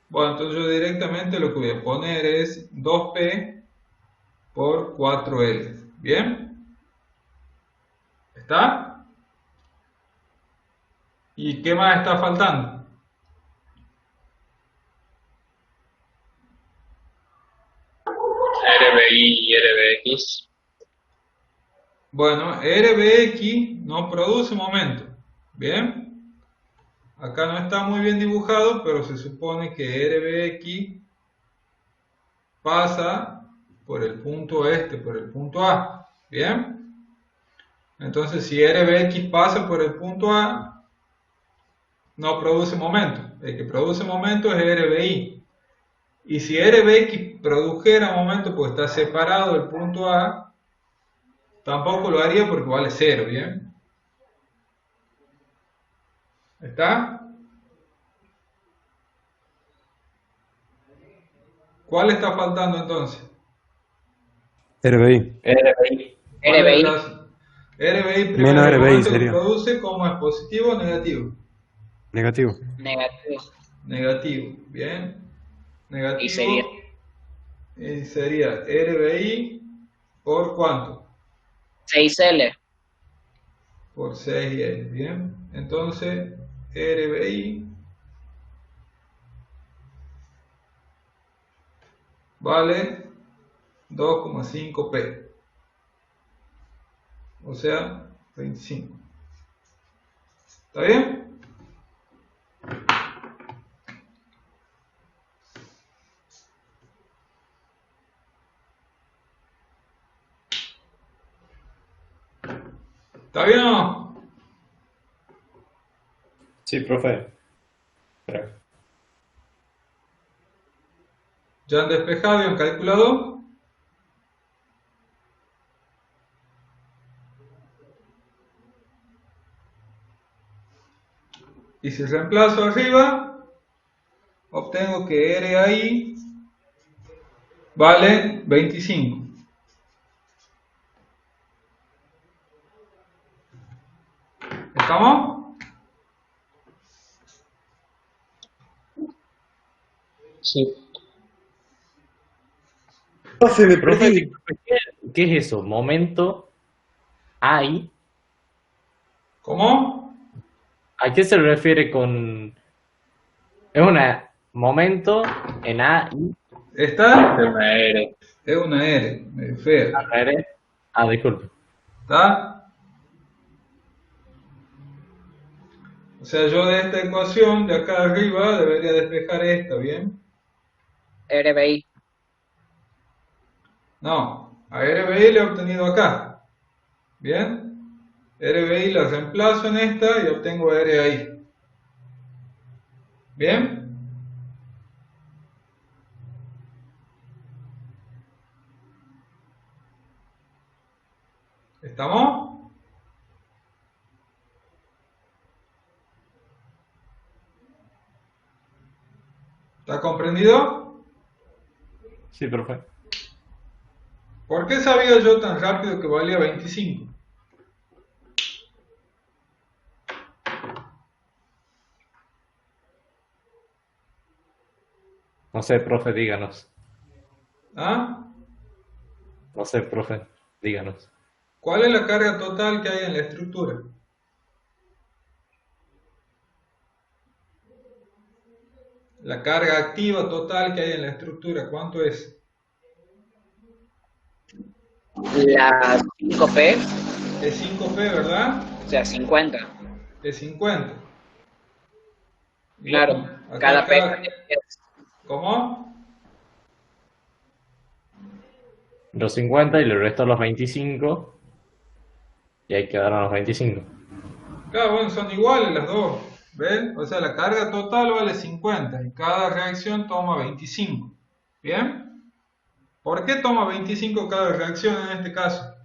Bueno, entonces yo directamente lo que voy a poner es 2P por 4L. ¿Bien? ¿Está? ¿Y qué más está faltando? RBI y RBX. Bueno, RBX no produce momento. ¿Bien? Acá no está muy bien dibujado, pero se supone que RBX pasa por el punto por el punto A. ¿Bien? Entonces, si RBX pasa por el punto A, no produce momento. El que produce momento es RBI. Y si RBX produjera momento, pues está separado del punto A, tampoco lo haría porque vale 0, ¿bien? ¿Está? ¿Cuál está faltando entonces? RBI. RBI. RBI. RBI primero, Menos el RBI momento que sería. produce, ¿cómo es? ¿Positivo o negativo? Negativo. Negativo. Negativo, bien. Negativo. Y sería Sería RBI por ¿cuánto? 6L. Por 6L, bien. Entonces, RBI vale 2,5P. O sea, 25. ¿Está bien? ¿Está bien o no? Sí, profe. Creo. ¿Ya han despejado y han calculado? Y si reemplazo arriba, obtengo que RAI vale 25. ¿Estamos? Sí. Profe, disculpe, ¿qué es eso? ¿Momento? ¿AI? ¿Cómo? ¿A qué se refiere con...? Es un momento en AI. ¿Está? Es una R. Es una R, medio fea. Disculpe. ¿Está? O sea, yo de esta ecuación de acá arriba debería despejar esta, ¿bien? RBI. No, a RBI le he obtenido acá. ¿Bien? RBI la reemplazo en esta y obtengo RAI. ¿Bien? ¿Estamos? ¿Está comprendido? Sí, profe. ¿Por qué sabía yo tan rápido que valía 25? No sé, profe, díganos. ¿Ah? No sé, profe, díganos. ¿Cuál es la carga total que hay en la estructura? La carga activa total que hay en la estructura, ¿cuánto es? La 5P, Es 5P, ¿verdad? o sea, 50. Es 50. Claro, Igual, acá cada P cada... ¿Cómo? Los 50 y le resto los 25 y ahí quedaron los 25. Claro, bueno, son iguales las dos, ¿ves? O sea, la carga total vale 50 y cada reacción toma 25. ¿Bien? ¿Por qué toma 25 cada reacción en este caso?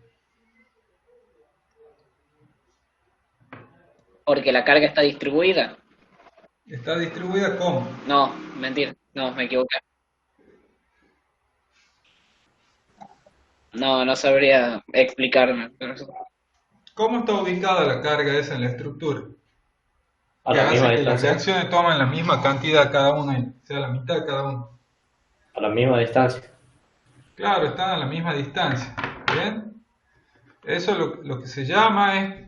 porque la carga está distribuida. Está distribuida como. No, mentira, no, me equivoqué. No, no sabría explicarme. ¿Cómo está ubicada la carga esa en la estructura? A Que la misma hace que las distancia. reacciones tomen la misma cantidad cada una, o sea, la mitad de cada una. A la misma distancia. Claro, están a la misma distancia. ¿Bien? Eso lo que se llama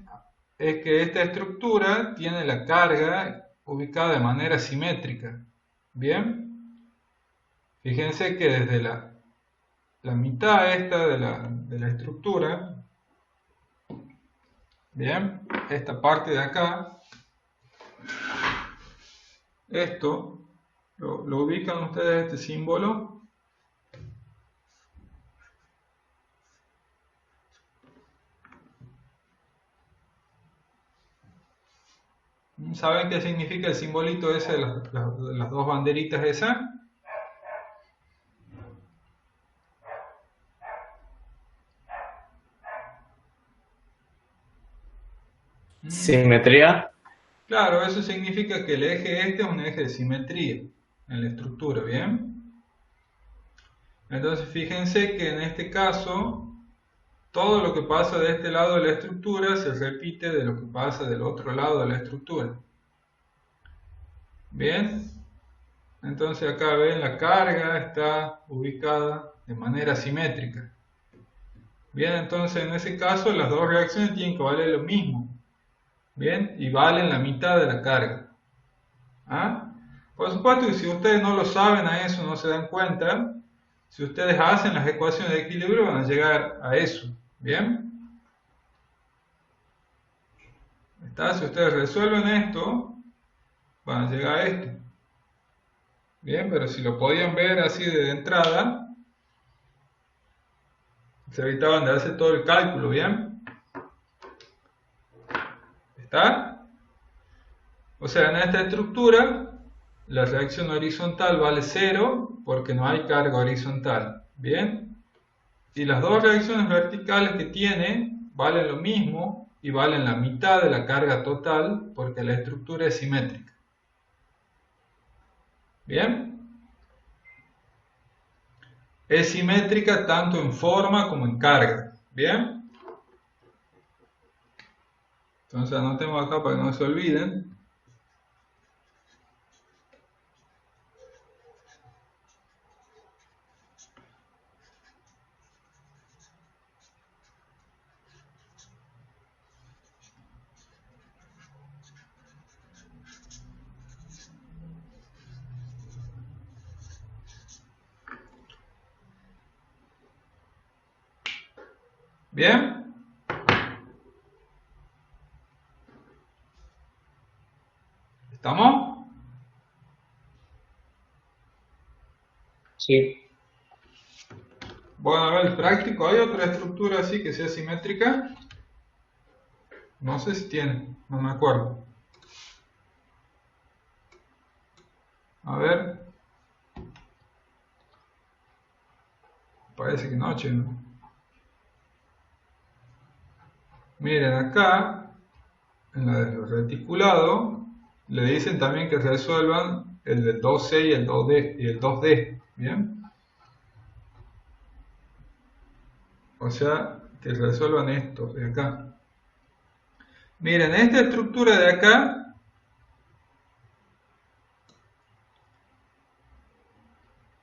es que esta estructura tiene la carga ubicada de manera simétrica. ¿Bien? Fíjense que desde la mitad esta de la estructura, ¿bien? Esta parte de acá, esto, lo ubican ustedes este símbolo. ¿Saben qué significa el simbolito ese de las dos banderitas esas? Simetría. Claro, eso significa que el eje este es un eje de simetría en la estructura, ¿bien? Entonces fíjense que en este caso, todo lo que pasa de este lado de la estructura se repite de lo que pasa del otro lado de la estructura. ¿Bien? Entonces acá ven, la carga está ubicada de manera simétrica. Bien, entonces en ese caso las dos reacciones tienen que valer lo mismo. Bien, y valen la mitad de la carga. ¿Ah? Por supuesto que si ustedes no lo saben a eso, no se dan cuenta, si ustedes hacen las ecuaciones de equilibrio van a llegar a eso. ¿Bien? ¿Está? Si ustedes resuelven esto, van a llegar a esto. Bien, pero si lo podían ver así de entrada, se evitaban de hacer todo el cálculo. ¿Bien? ¿Está? O sea, en esta estructura, la reacción horizontal vale 0 porque no hay carga horizontal. ¿Bien? Y las dos reacciones verticales que tiene valen lo mismo y valen la mitad de la carga total porque la estructura es simétrica. ¿Bien? Es simétrica tanto en forma como en carga. ¿Bien? Entonces anotemos acá para que no se olviden. ¿Bien? ¿Estamos? Sí. Bueno, a ver, el práctico, ¿hay otra estructura así que sea simétrica? No sé si tiene, no me acuerdo. A ver. Parece que no, che, ¿no? Miren acá, en la del reticulado, le dicen también que resuelvan el del 2C y el 2D, y el 2D, ¿bien? O sea, que resuelvan esto de acá. Miren, esta estructura de acá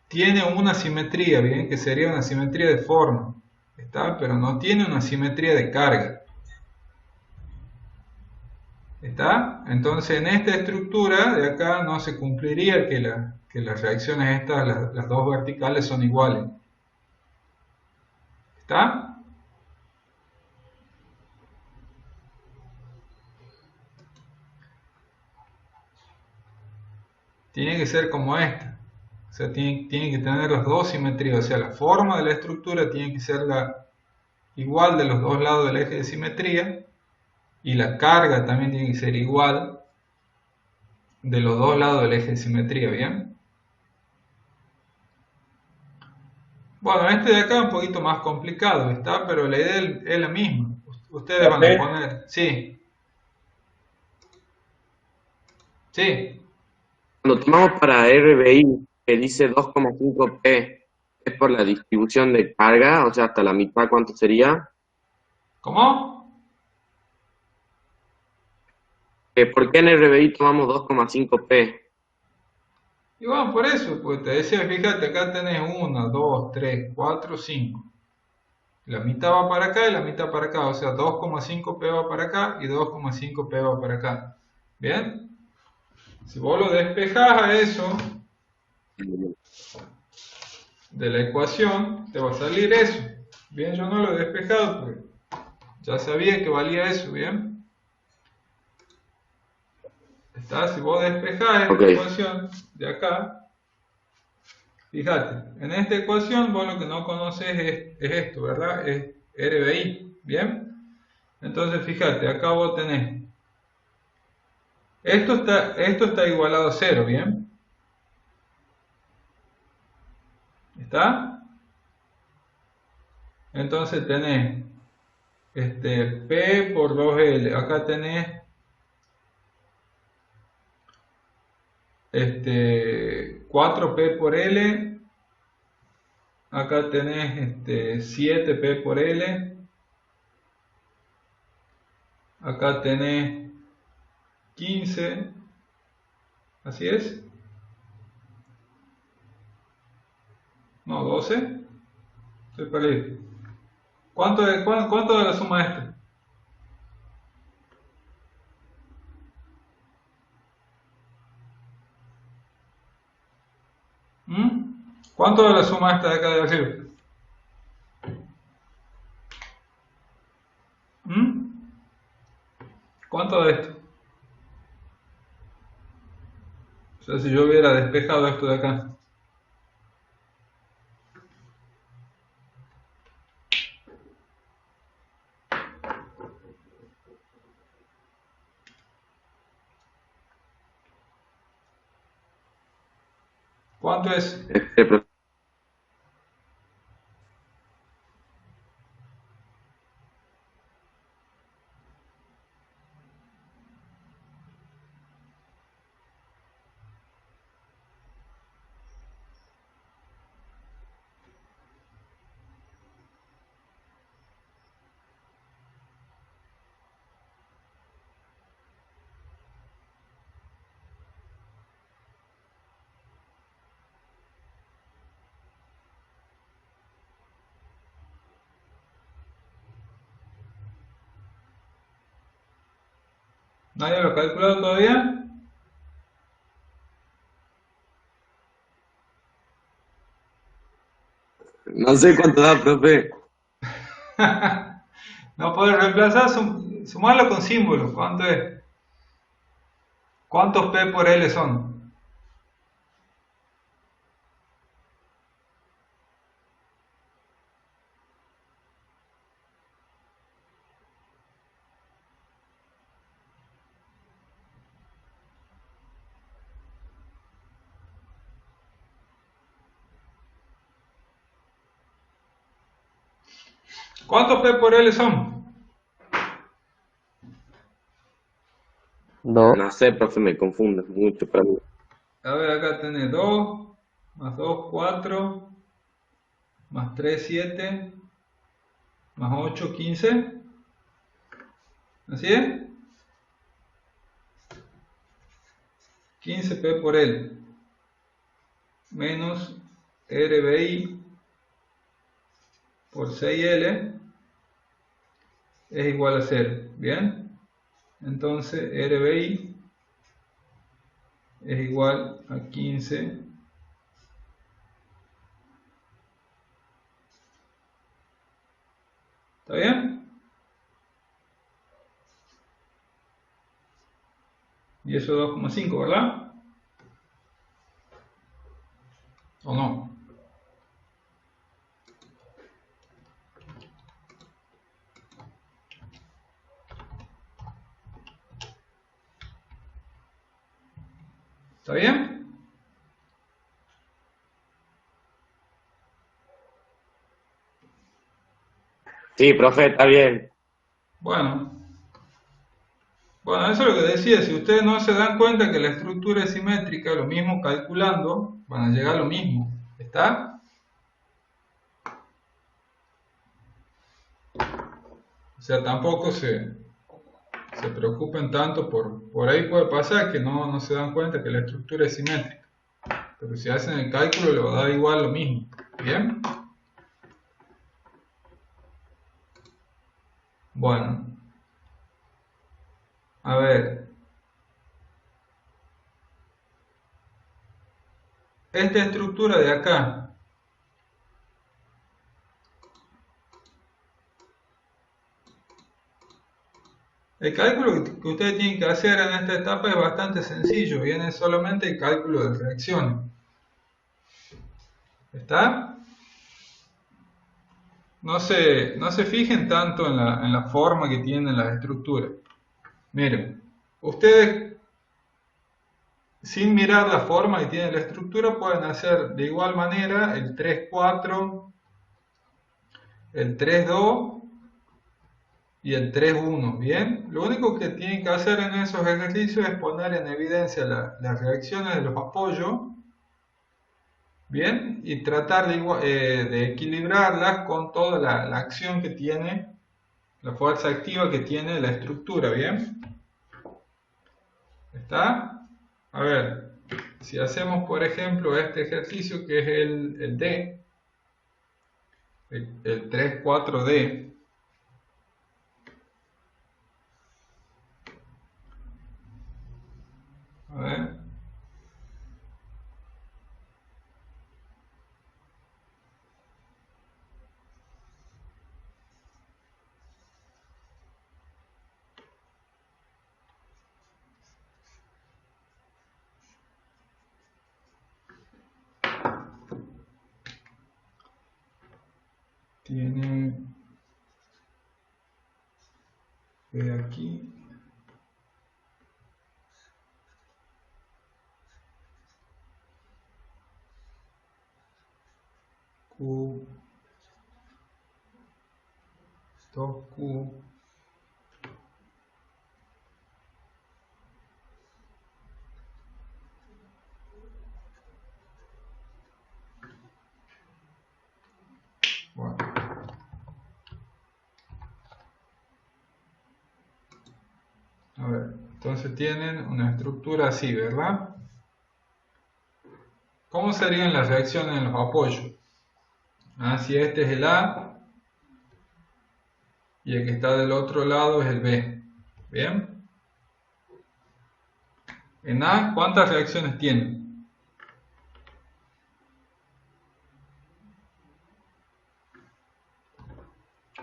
tiene una simetría, ¿bien? Que sería una simetría de forma, ¿está? Pero no tiene una simetría de carga. ¿Está? Entonces en esta estructura de acá no se cumpliría que las reacciones estas, las dos verticales son iguales. ¿Está? tiene que ser como esta. O sea, tiene que tener las dos simetrías. O sea, la forma de la estructura tiene que ser igual de los dos lados del eje de simetría. Y la carga también tiene que ser igual de los dos lados del eje de simetría, ¿bien? Bueno, este de acá es un poquito más complicado, ¿está? Pero la idea es la misma. Ustedes van a poner... Sí. Sí. Cuando tomamos para RBI, que dice 2,5P, ¿es por la distribución de carga? O sea, hasta la mitad, ¿cuánto sería? ¿Cómo? ¿Por qué en RBI tomamos 2,5P? Y bueno, por eso, pues te decía, fíjate, acá tenés 1, 2, 3, 4, 5. La mitad va para acá y la mitad para acá. O sea, 2,5P va para acá y 2,5P va para acá. ¿Bien? Si vos lo despejás a eso de la ecuación, te va a salir eso. Bien, yo no lo he despejado porque ya sabía que valía eso, ¿bien? Está, si vos despejás esta ecuación de acá, fíjate, en esta ecuación vos lo que no conoces es esto, ¿verdad? Es RBI, ¿bien? Entonces, fíjate, acá vos tenés, esto está igualado a 0, ¿bien? ¿Está? Entonces tenés P por 2L, acá tenés 4P por L, acá tenés 7P por L, acá tenés 15, así es, no, 12, estoy perdido. ¿Cuánto de la suma esta? ¿Cuánto de la suma esta de acá de arriba? ¿Cuánto de esto? O sea, si yo hubiera despejado esto de acá. ¿Cuánto es? ¿Nadie lo ha calculado todavía? No sé cuánto da, profe. No podés reemplazar, sumarlo con símbolos. ¿Cuánto es? ¿Cuántos P por L son? ¿Cuántos P por L son? No sé, profe, me confunde mucho para mí. A ver, acá tenés 2, más 2, 4, más 3, 7, más 8, 15. ¿Así es? 15 P por L menos RBI por 6L es igual a 0. ¿Bien? Entonces RBI es igual a 15 ¿está bien? Y eso es 2,5, ¿verdad? ¿O no? ¿Está bien? Sí, profe, está bien. Bueno, eso es lo que decía. Si ustedes no se dan cuenta que la estructura es simétrica, lo mismo calculando, van a llegar a lo mismo. ¿Está? O sea, tampoco se preocupen tanto por ahí puede pasar que no se dan cuenta que la estructura es simétrica. Pero si hacen el cálculo le va a dar igual lo mismo. ¿Bien? Bueno. A ver. Esta estructura de acá. El cálculo que ustedes tienen que hacer en esta etapa es bastante sencillo. Viene solamente el cálculo de reacciones. ¿Está? No se fijen tanto en la forma que tienen las estructuras. Miren, ustedes sin mirar la forma que tiene la estructura pueden hacer de igual manera el 3,4, el 3,2 y el 3,1. Bien, lo único que tienen que hacer en esos ejercicios es poner en evidencia las reacciones de los apoyos. Bien, y tratar de equilibrarlas con toda la acción que tiene, la fuerza activa que tiene la estructura. Bien, ¿está? A ver, si hacemos por ejemplo este ejercicio que es el D, el 3,4D. A ver. Tiene B aquí. Q, 2Q, bueno, a ver, entonces tienen una estructura así, ¿verdad? ¿Cómo serían las reacciones en los apoyos? Si este es el A y el que está del otro lado es el B. ¿Bien? En A, ¿cuántas reacciones tiene?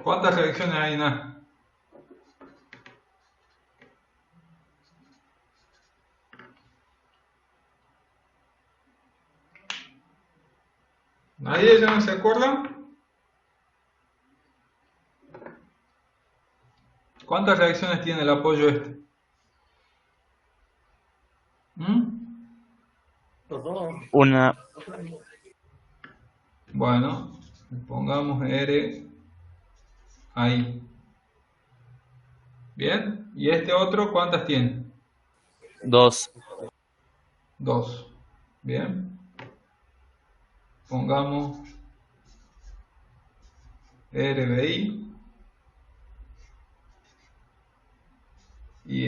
¿Cuántas reacciones hay en A? ¿Nadie ya no se acuerda? ¿Cuántas reacciones tiene el apoyo este? Una. Bueno, pongamos R ahí. Bien, ¿y este otro cuántas tiene? 2. 2. Bien. Pongamos RBI y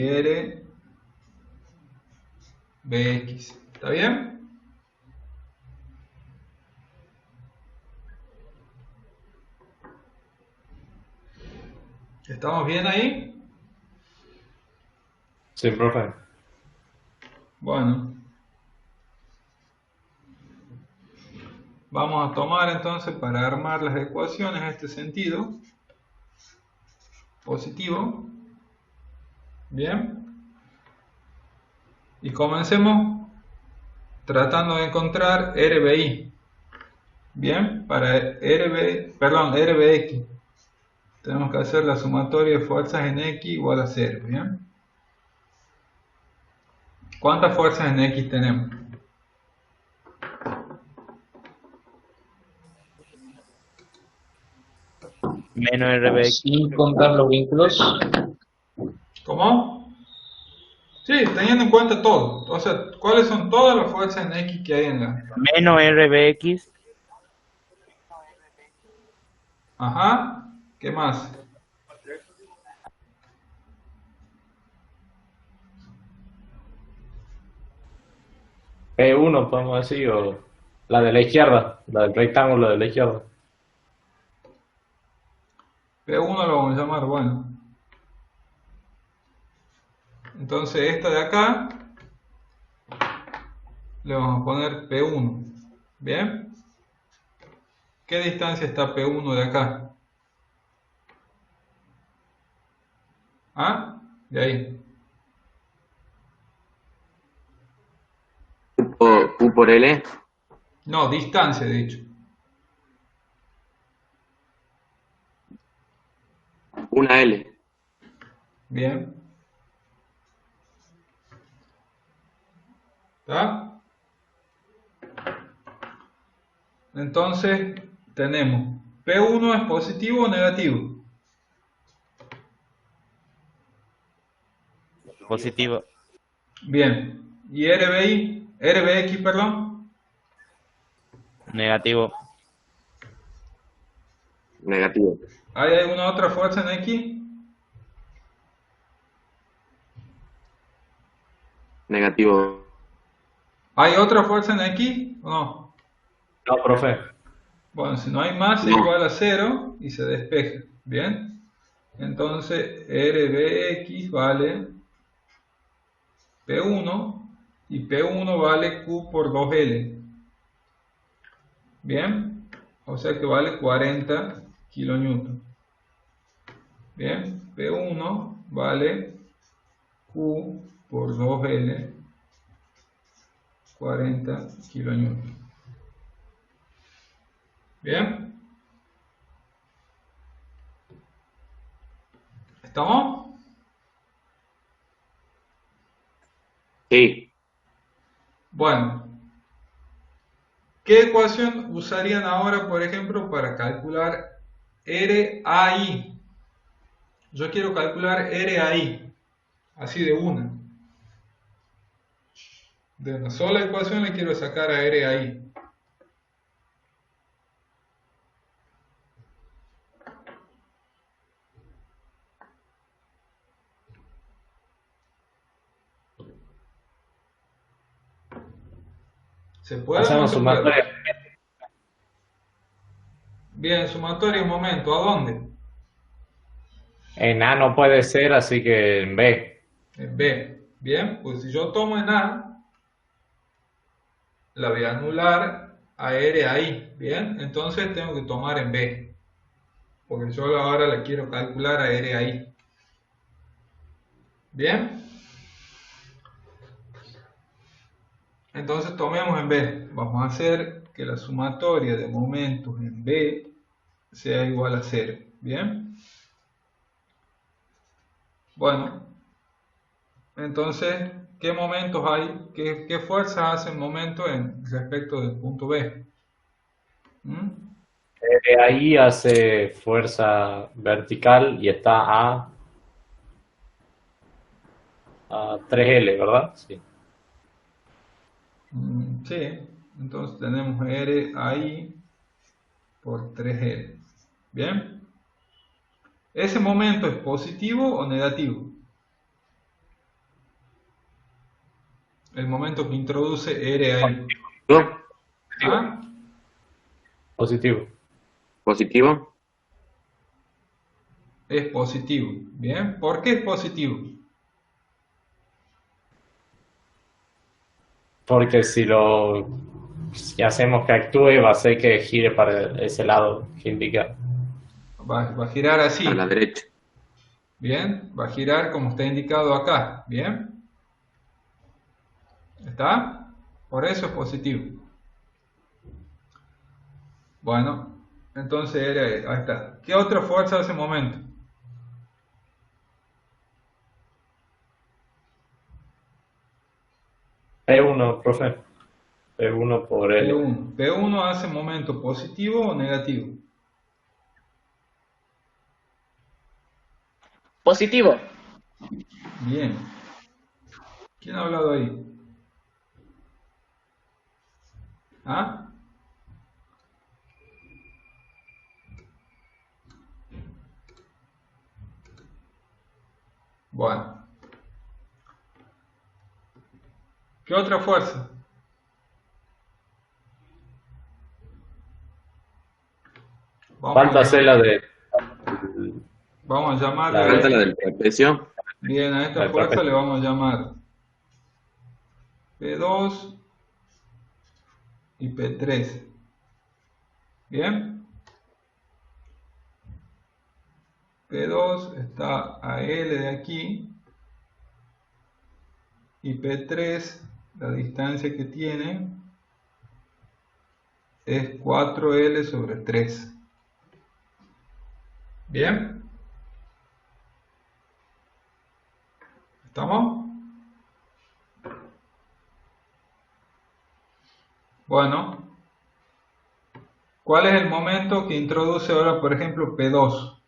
RBX. ¿Está bien? ¿Estamos bien ahí? Sí, profe. Bueno. Vamos a tomar entonces para armar las ecuaciones este sentido positivo. Bien. Y comencemos tratando de encontrar RBI. Bien, para RBX tenemos que hacer la sumatoria de fuerzas en X igual a 0, ¿bien? ¿Cuántas fuerzas en X tenemos? Menos RBX. Sin contar los vínculos. ¿Cómo? Sí, teniendo en cuenta todo. O sea, ¿cuáles son todas las fuerzas en X que hay en la... Menos RBX. Ajá. ¿Qué más? P1 podemos decir, o la de la izquierda, la del rectángulo de la izquierda. P1 lo vamos a llamar, bueno. Entonces esta de acá le vamos a poner P1. ¿Bien? ¿Qué distancia está P1 de acá? ¿Ah? De ahí. Q por L. No, distancia, de hecho. Una L. Bien. ¿Está? Entonces tenemos P1 es positivo o negativo. Positivo. Bien. ¿Y RBX, perdón? Negativo. Negativo. ¿Hay alguna otra fuerza en X? Negativo. ¿Hay otra fuerza en X o no? No, profe. Bueno, si no hay más, es igual a 0 y se despeja. Bien. Entonces, RBX vale P1 y P1 vale Q por 2L. Bien. O sea que vale 40 kilonewton. Bien. P1 vale Q por 2L. 40 kilonewton. Bien. ¿Estamos? Sí. Bueno. ¿Qué ecuación usarían ahora, por ejemplo, para calcular RAI? Yo quiero calcular RAI. Así de una. De una sola ecuación le quiero sacar a RAI. ¿Se puede o no Hacemos se puede? sumatoria. Bien, sumatoria, un momento. ¿A dónde? En A no puede ser, así que en B. En B. Bien, pues si yo tomo en A, la voy a anular a RAI. Bien, entonces tengo que tomar en B. Porque yo ahora la quiero calcular a RAI. Bien. Entonces tomemos en B. Vamos a hacer que la sumatoria de momentos en B sea igual a 0. Bien. Bueno. Entonces, ¿qué momentos hay? ¿Qué fuerzas hacen momentos en respecto del punto B? ¿Mm? Ahí hace fuerza vertical y está a 3L, ¿verdad? Sí. Sí, entonces tenemos R ahí por 3L. Bien. ¿Ese momento es positivo o negativo? El momento que introduce R ahí. ¿No? ¿Ah? Positivo. Positivo. Es positivo. Bien. ¿Por qué es positivo? Porque si hacemos que actúe, va a hacer que gire para ese lado que indica. Va a girar así. A la derecha. Bien. Va a girar como está indicado acá. Bien. ¿Está? Por eso es positivo. Bueno, entonces ahí está. ¿Qué otra fuerza hace momento? P1, profe. P1 por L. P1. ¿P1 hace momento positivo o negativo? Positivo. Bien. ¿Quién ha hablado ahí? ¿Ah? Bueno. ¿Qué otra fuerza? Falta hacer la de Vamos a llamarle La Falta la del trapecio. bien, a esta La fuerza trapecio. le vamos a llamar P2 y P3. Bien. P2 está a L de aquí y P3, la distancia que tiene es 4L sobre 3. Bien. ¿Estamos? Bueno, ¿cuál es el momento que introduce ahora, por ejemplo, P2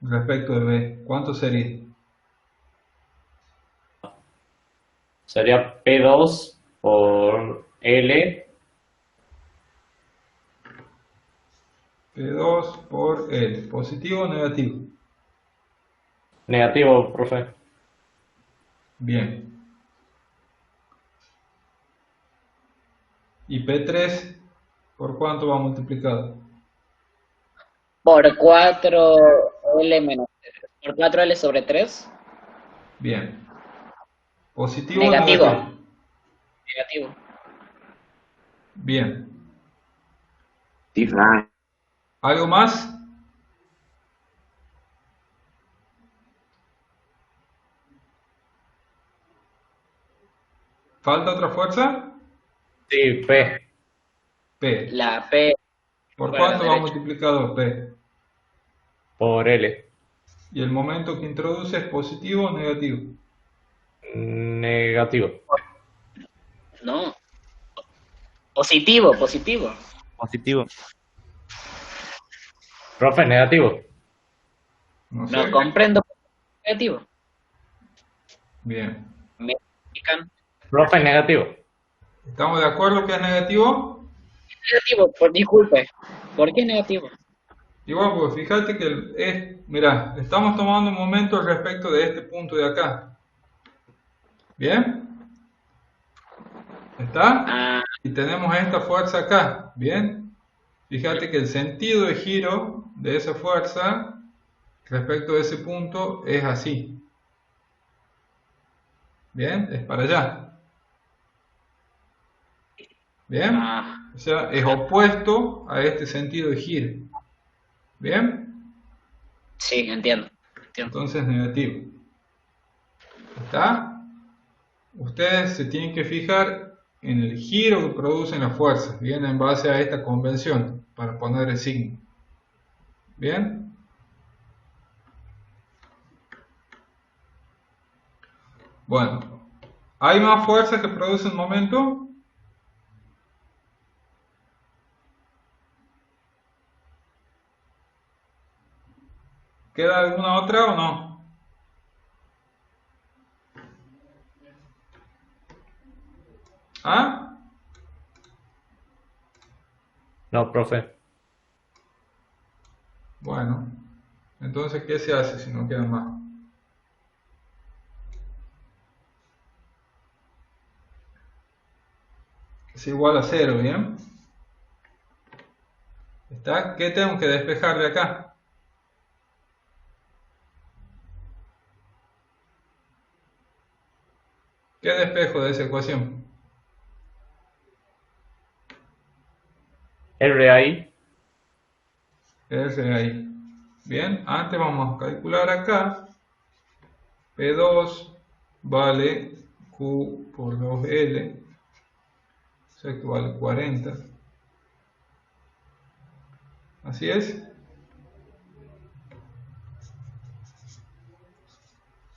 respecto de B? ¿Cuánto sería? Sería P2 por L. P2 por L. ¿Positivo o negativo? Negativo, profe. Bien. ¿Y P3 por cuánto va multiplicado? Por 4L menos por 4L sobre 3. Bien. ¿Positivo o Negativo. negativo? Negativo. Bien. Cifra. ¿Algo más? ¿Falta otra fuerza? Sí, P. P. La P ¿Por para la cuánto va derecha. multiplicado P? Por L. ¿Y el momento que introduce es positivo o negativo? Negativo. No. Positivo, positivo. Positivo. Profe, negativo. No sé. No comprendo. Negativo. Bien. Me explican. Profe, negativo. ¿Estamos de acuerdo que es negativo? Negativo, disculpe. ¿Por qué negativo? Igual, pues fíjate que mira, estamos tomando un momento respecto de este punto de acá. ¿Bien? ¿Está? Ah, Y tenemos esta fuerza acá. ¿Bien? Fíjate que el sentido de giro de esa fuerza respecto de ese punto es así. ¿Bien? Es para allá. ¿Bien? ah, O sea, es opuesto a este sentido de giro. ¿Bien? sí, entiendo. Entonces negativo. ¿Está? Ustedes se tienen que fijar en el giro que producen las fuerzas, bien, en base a esta convención, para poner el signo. ¿Bien? Bueno, ¿hay más fuerzas que producen momento? ¿Queda alguna otra o no? ¿Ah? No, profe. Bueno, entonces, ¿qué se hace si no quedan más? Es igual a 0, ¿bien? ¿Está? ¿Qué tengo que despejar de acá? ¿Qué despejo de esa ecuación? R ahí. Ese ahí. Bien, antes vamos a calcular acá. P2 vale Q por 2L. O sea que vale 40. Así es.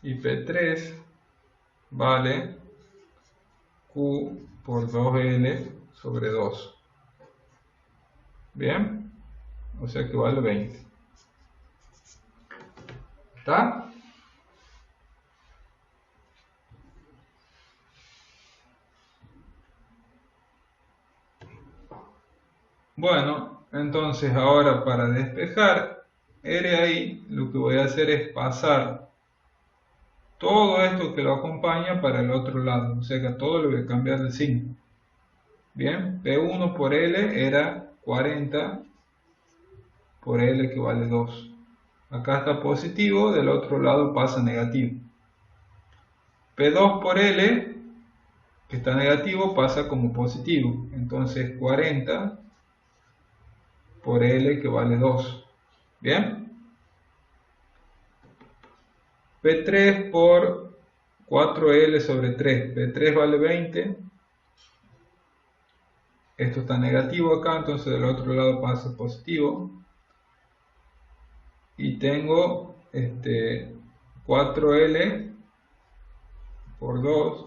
Y P3 vale Q por 2L sobre 2. Bien, o sea que vale 20. ¿Está? Bueno, entonces ahora para despejar R ahí, lo que voy a hacer es pasar todo esto que lo acompaña para el otro lado, o sea que a todo le voy a cambiar de signo. Bien, P1 por L era 40 por L que vale 2. Acá está positivo, del otro lado pasa negativo. P2 por L, que está negativo, pasa como positivo. Entonces 40 por L que vale 2. Bien. P3 por 4L sobre 3. P3 vale 20. Esto está negativo acá, entonces del otro lado pasa positivo. Y tengo 4L por 2.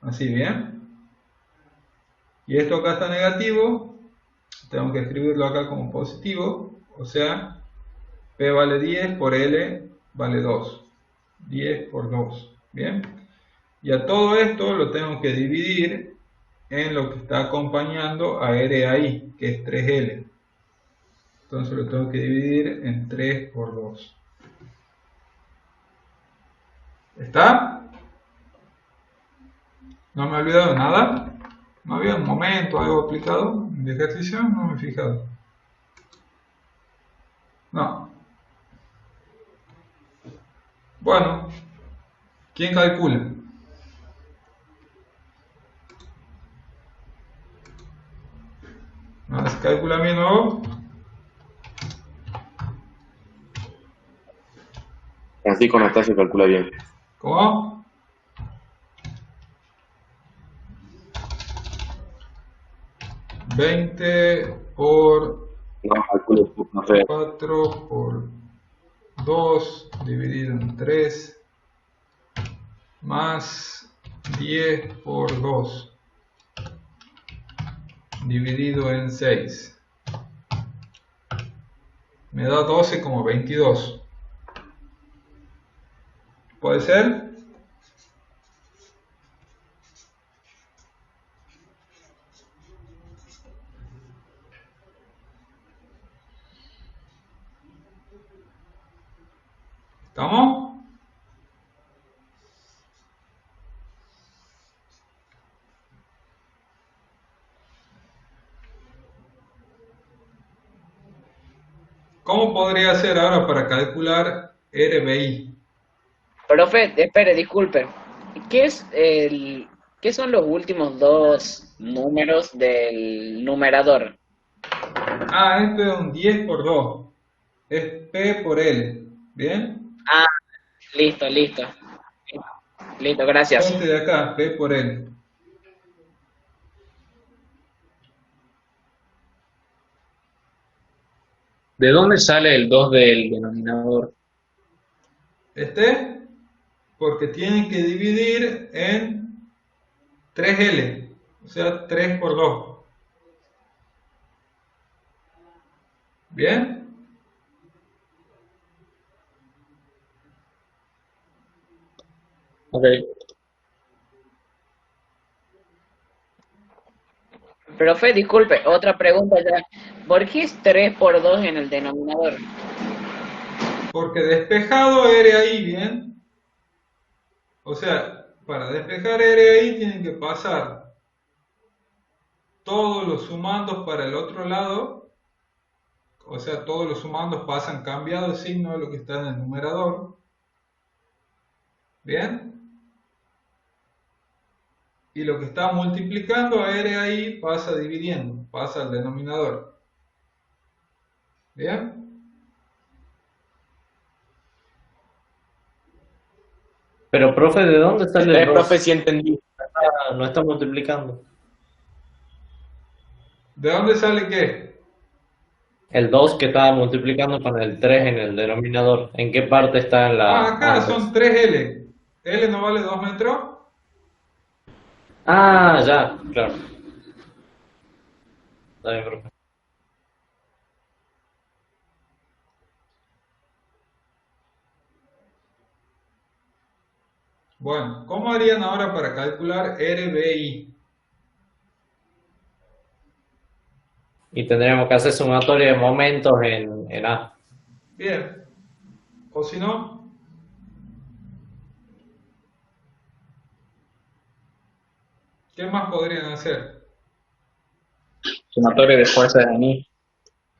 Así, bien. Y esto acá está negativo. Tengo que escribirlo acá como positivo. O sea, P vale 10 por L vale 2. 10 por 2. Bien. Y a todo esto lo tengo que dividir en lo que está acompañando a RAI, que es 3L. Entonces lo tengo que dividir en 3 por 2. ¿Está? ¿No me he olvidado de nada? ¿No había un momento, algo aplicado de ejercicio? No me he fijado. No. Bueno, ¿quién calcula? ¿No se calcula bien nuevo? Francisco Anastasio calcula bien. ¿Cómo? ¿20 por No, calculo no sé. 4 por 2 dividido en 3 más 10 por 2 dividido en 6 me da 12 como 22. ¿Puede ser? ¿Estamos? ¿Cómo podría ser ahora para calcular RBI? Profe, espere, disculpe. ¿Qué son los últimos dos números del numerador? Ah, esto es un 10 por 2. Es P por L. ¿Bien? Ah, listo, listo. Listo, gracias. Ponte de acá, P por L. ¿De dónde sale el 2 del denominador? Porque tienen que dividir en 3L. O sea, 3 por 2. ¿Bien? Ok. Profe, disculpe, otra pregunta ya. ¿Por qué es 3 por 2 en el denominador? Porque despejado R ahí, ¿bien? O sea, para despejar R ahí tienen que pasar todos los sumandos para el otro lado. O sea, todos los sumandos pasan cambiado el signo de lo que está en el numerador. ¿Bien? Y lo que está multiplicando a R ahí pasa dividiendo, pasa al denominador. ¿Bien? Pero, profe, ¿de dónde sale el 2? Profe, sí entendí. No está multiplicando. ¿De dónde sale qué? el 2 que estaba multiplicando con el 3 en el denominador, ¿en qué parte está en la Acá antes? son 3L. ¿L no vale 2 metros? Ah, ya, claro. Está bien, profe. Bueno, ¿cómo harían ahora para calcular RBI? Y tendríamos que hacer sumatoria de momentos en A. Bien. O si no, ¿qué más podrían hacer? Sumatoria de fuerzas en I.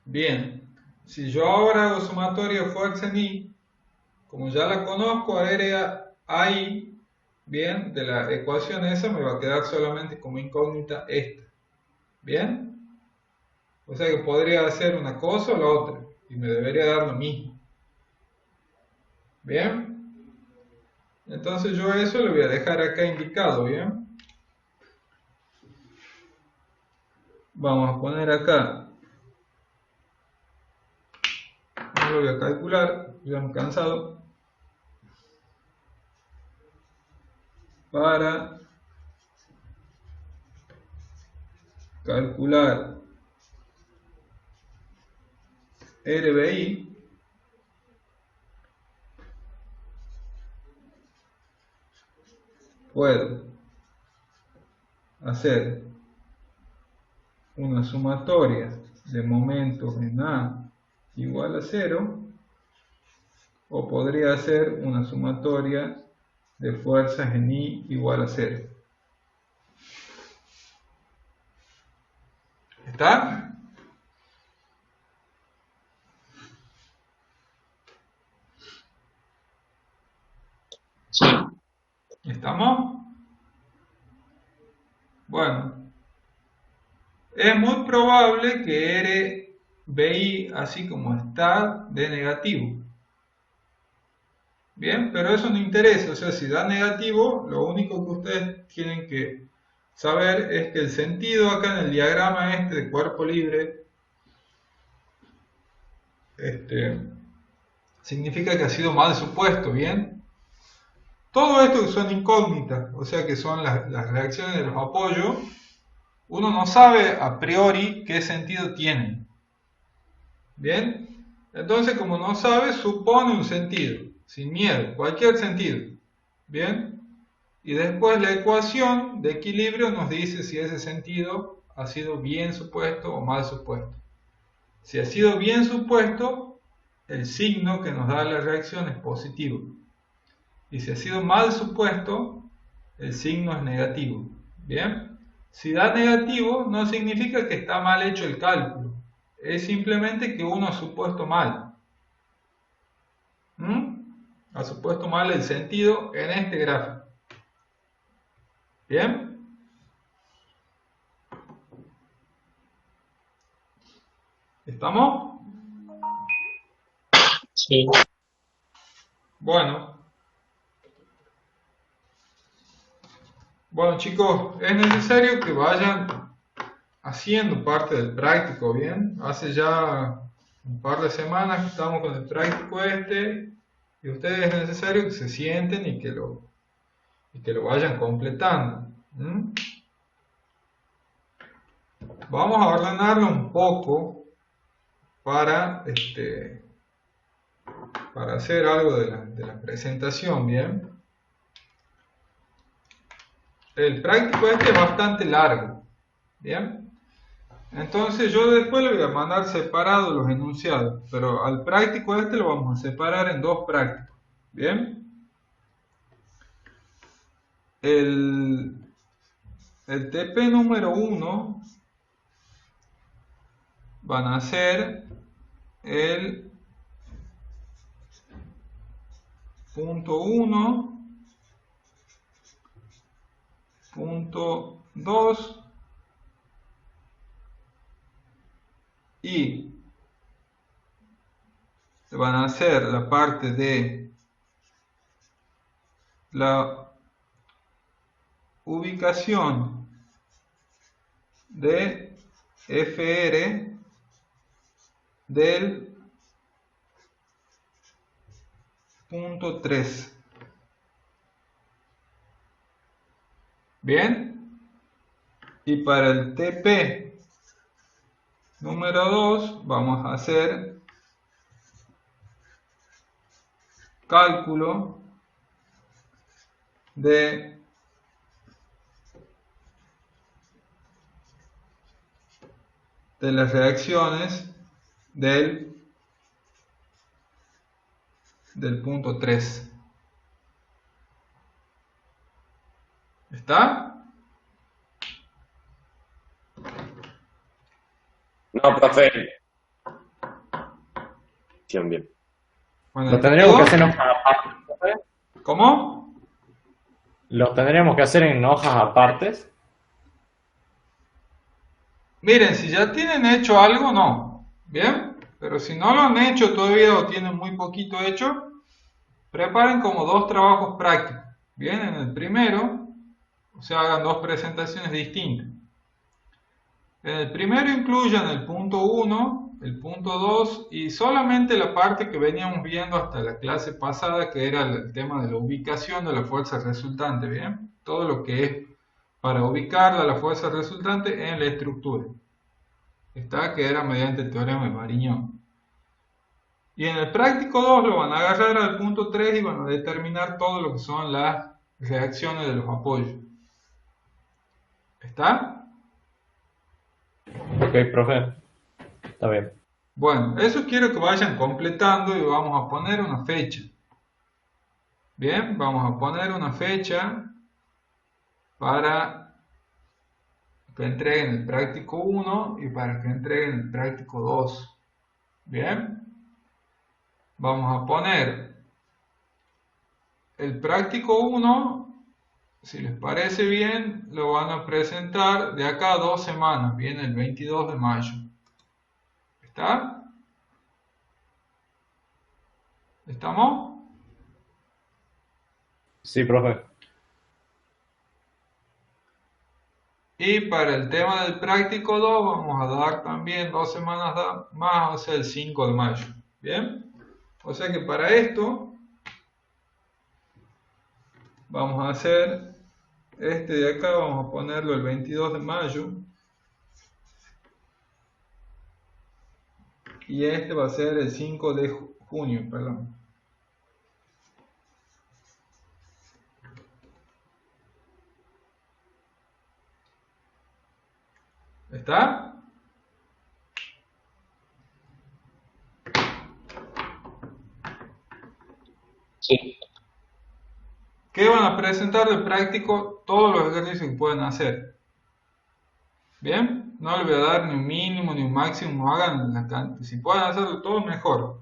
Bien. Si yo ahora hago sumatoria de fuerza en I, como ya la conozco, AI, bien, de la ecuación esa me va a quedar solamente como incógnita esta. ¿Bien? O sea que podría hacer una cosa o la otra, y me debería dar lo mismo. ¿Bien? Entonces yo eso lo voy a dejar acá indicado, ¿bien? Vamos a poner acá, no lo voy a calcular, ya me he cansado. Para calcular RBI, puedo hacer una sumatoria de momentos en A igual a 0, o podría hacer una sumatoria de fuerzas en I igual a 0. ¿Está? Sí. ¿Estamos? Bueno, es muy probable que RBI, así como está, dé negativo. Bien, pero eso no interesa, o sea, si da negativo, lo único que ustedes tienen que saber es que el sentido acá en el diagrama este de cuerpo libre, significa que ha sido mal supuesto, ¿bien? Todo esto que son incógnitas, o sea que son las reacciones de los apoyos, uno no sabe a priori qué sentido tienen. ¿Bien? Entonces, como no sabe, supone un sentido, sin miedo, cualquier sentido. ¿Bien? Y después la ecuación de equilibrio nos dice si ese sentido ha sido bien supuesto o mal supuesto. Si ha sido bien supuesto, el signo que nos da la reacción es positivo. Y si ha sido mal supuesto, el signo es negativo. ¿Bien? Si da negativo, no significa que está mal hecho el cálculo. Es simplemente que uno ha supuesto mal. Ha supuesto mal el sentido en este gráfico. ¿Bien? ¿Estamos? Sí. Bueno, chicos, es necesario que vayan haciendo parte del práctico, ¿bien? Hace ya un par de semanas que estamos con el práctico y ustedes es necesario que se sienten y que lo vayan completando. Vamos a ordenarlo un poco para hacer algo de la presentación, ¿bien? El práctico es bastante largo, ¿bien? Entonces yo después le voy a mandar separados los enunciados, pero al práctico lo vamos a separar en dos prácticos, ¿bien? El TP número 1 van a ser el punto 1, punto 2 y van a hacer la parte de la ubicación de FR del punto 3. Bien, y para el TP número 2 vamos a hacer cálculo de las reacciones del punto 3. ¿Está? No, profe. Bien. Bueno, Lo tendríamos que hacer en hojas aparte. ¿Cómo? Lo tendríamos que hacer en hojas apartes. Miren, si ya tienen hecho algo, no. ¿Bien? Pero si no lo han hecho todavía o tienen muy poquito hecho, preparen como 2 trabajos prácticos. Bien, en el primero, o sea, hagan 2 presentaciones distintas. En el primero incluyan el punto 1, el punto 2 y solamente la parte que veníamos viendo hasta la clase pasada, que era el tema de la ubicación de la fuerza resultante. Bien, todo lo que es para ubicar la fuerza resultante en la estructura. Está, que era mediante el teorema de Mariñón. Y en el práctico 2 lo van a agarrar al punto 3 y van a determinar todo lo que son las reacciones de los apoyos. ¿Está? Ok, profe. Está bien. Bueno, eso quiero que vayan completando y vamos a poner una fecha. Bien, vamos a poner una fecha para que entreguen el práctico 1 y para que entreguen el práctico 2. Bien. Vamos a poner el práctico 1, si les parece bien, lo van a presentar de acá a 2 semanas, bien, el 22 de mayo. ¿Está? ¿Estamos? Sí, profe. Y para el tema del práctico 2 vamos a dar también 2 semanas más, o sea, el 5 de mayo. ¿Bien? O sea que para esto vamos a hacer este de acá, vamos a ponerlo el 22 de mayo. Y este va a ser el 5 de junio, perdón. ¿Está? Sí. ¿Qué van a presentar de práctico? Todos los ejercicios que pueden hacer. ¿Bien? No les voy a dar ni un mínimo ni un máximo, hagan la cantidad. Si pueden hacerlo todo, mejor.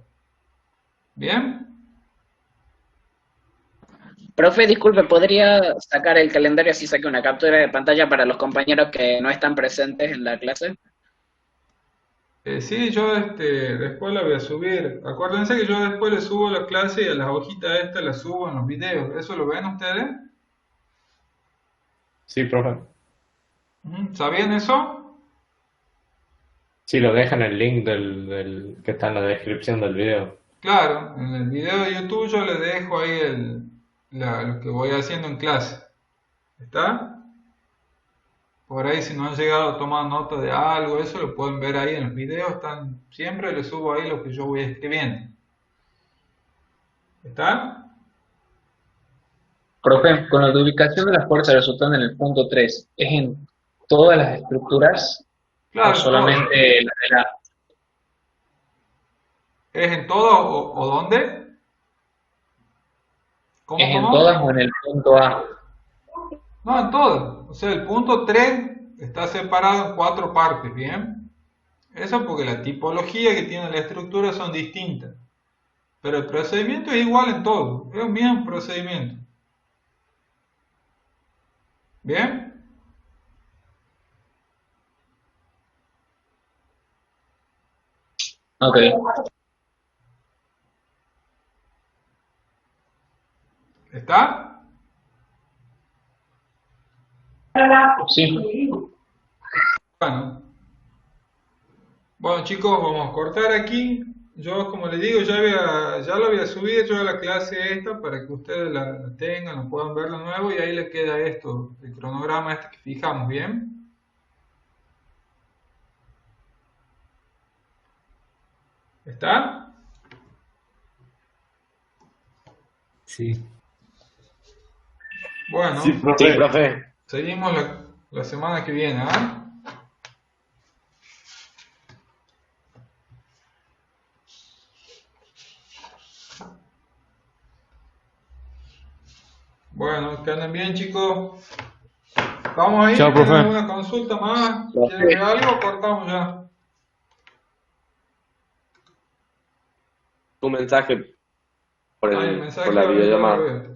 ¿Bien? Profe, disculpe, ¿podría sacar el calendario así saque una captura de pantalla para los compañeros que no están presentes en la clase? Sí, yo después la voy a subir. Acuérdense que yo después le subo la clase y a las hojitas estas las subo en los videos. ¿Eso lo ven ustedes? Sí, profe. ¿Sabían eso? Sí, lo dejan el link del que está en la descripción del video. Claro, en el video de YouTube yo les dejo ahí lo que voy haciendo en clase. ¿Está? Por ahí si no han llegado a tomar nota de algo, eso lo pueden ver ahí en los videos. Siempre les subo ahí lo que yo voy escribiendo. ¿Está? Profe, con la ubicación de las fuerzas resultante en el punto 3, ¿es en todas las estructuras Claro, o solamente las de la... ¿Es en todo o dónde? ¿Cómo, ¿Es en cómo? todas o en el punto A? No, en todo. O sea, el punto 3 está separado en 4 partes, ¿bien? Eso porque la tipología que tiene la estructura son distintas. Pero el procedimiento es igual en todo. Es un mismo procedimiento. ¿Bien? Ok. ¿Está? Sí. Bueno. Bueno chicos, vamos a cortar aquí. Yo, como les digo, ya lo había subido yo a la clase esta para que ustedes la tengan, lo puedan ver de nuevo y ahí les queda esto, el cronograma este que fijamos, ¿bien? ¿Está? Sí. Bueno, Sí, Sí, profe. profe. seguimos la semana que viene, ¿ah? Bueno, que anden bien chicos. Vamos a ir, Chao, ¿tienen profe. alguna consulta más? ¿Quieren ver algo o cortamos ya? Tu mensaje por, Hay el, un mensaje por la ahora, ya lo videollamada. veo.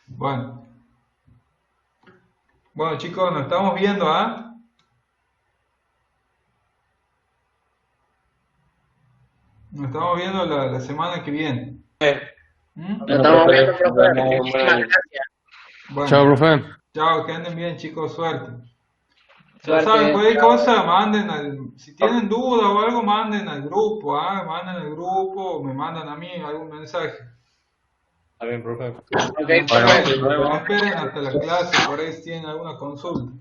Bueno. Bueno chicos, nos estamos viendo, ¿ah? Nos estamos viendo la semana que viene. ¿Mm? Nos estamos viendo, Nos profe. vemos. Muchísimas gracias. Bueno, Chao, profe. chao, que anden bien chicos, suerte. Ya Suerte. saben, cualquier cosa, si tienen duda o algo, manden al grupo, manden al grupo, o me mandan a mí algún mensaje. Está bien, profe. Ok, Bueno, profe. No esperen hasta la clase, por ahí si tienen alguna consulta.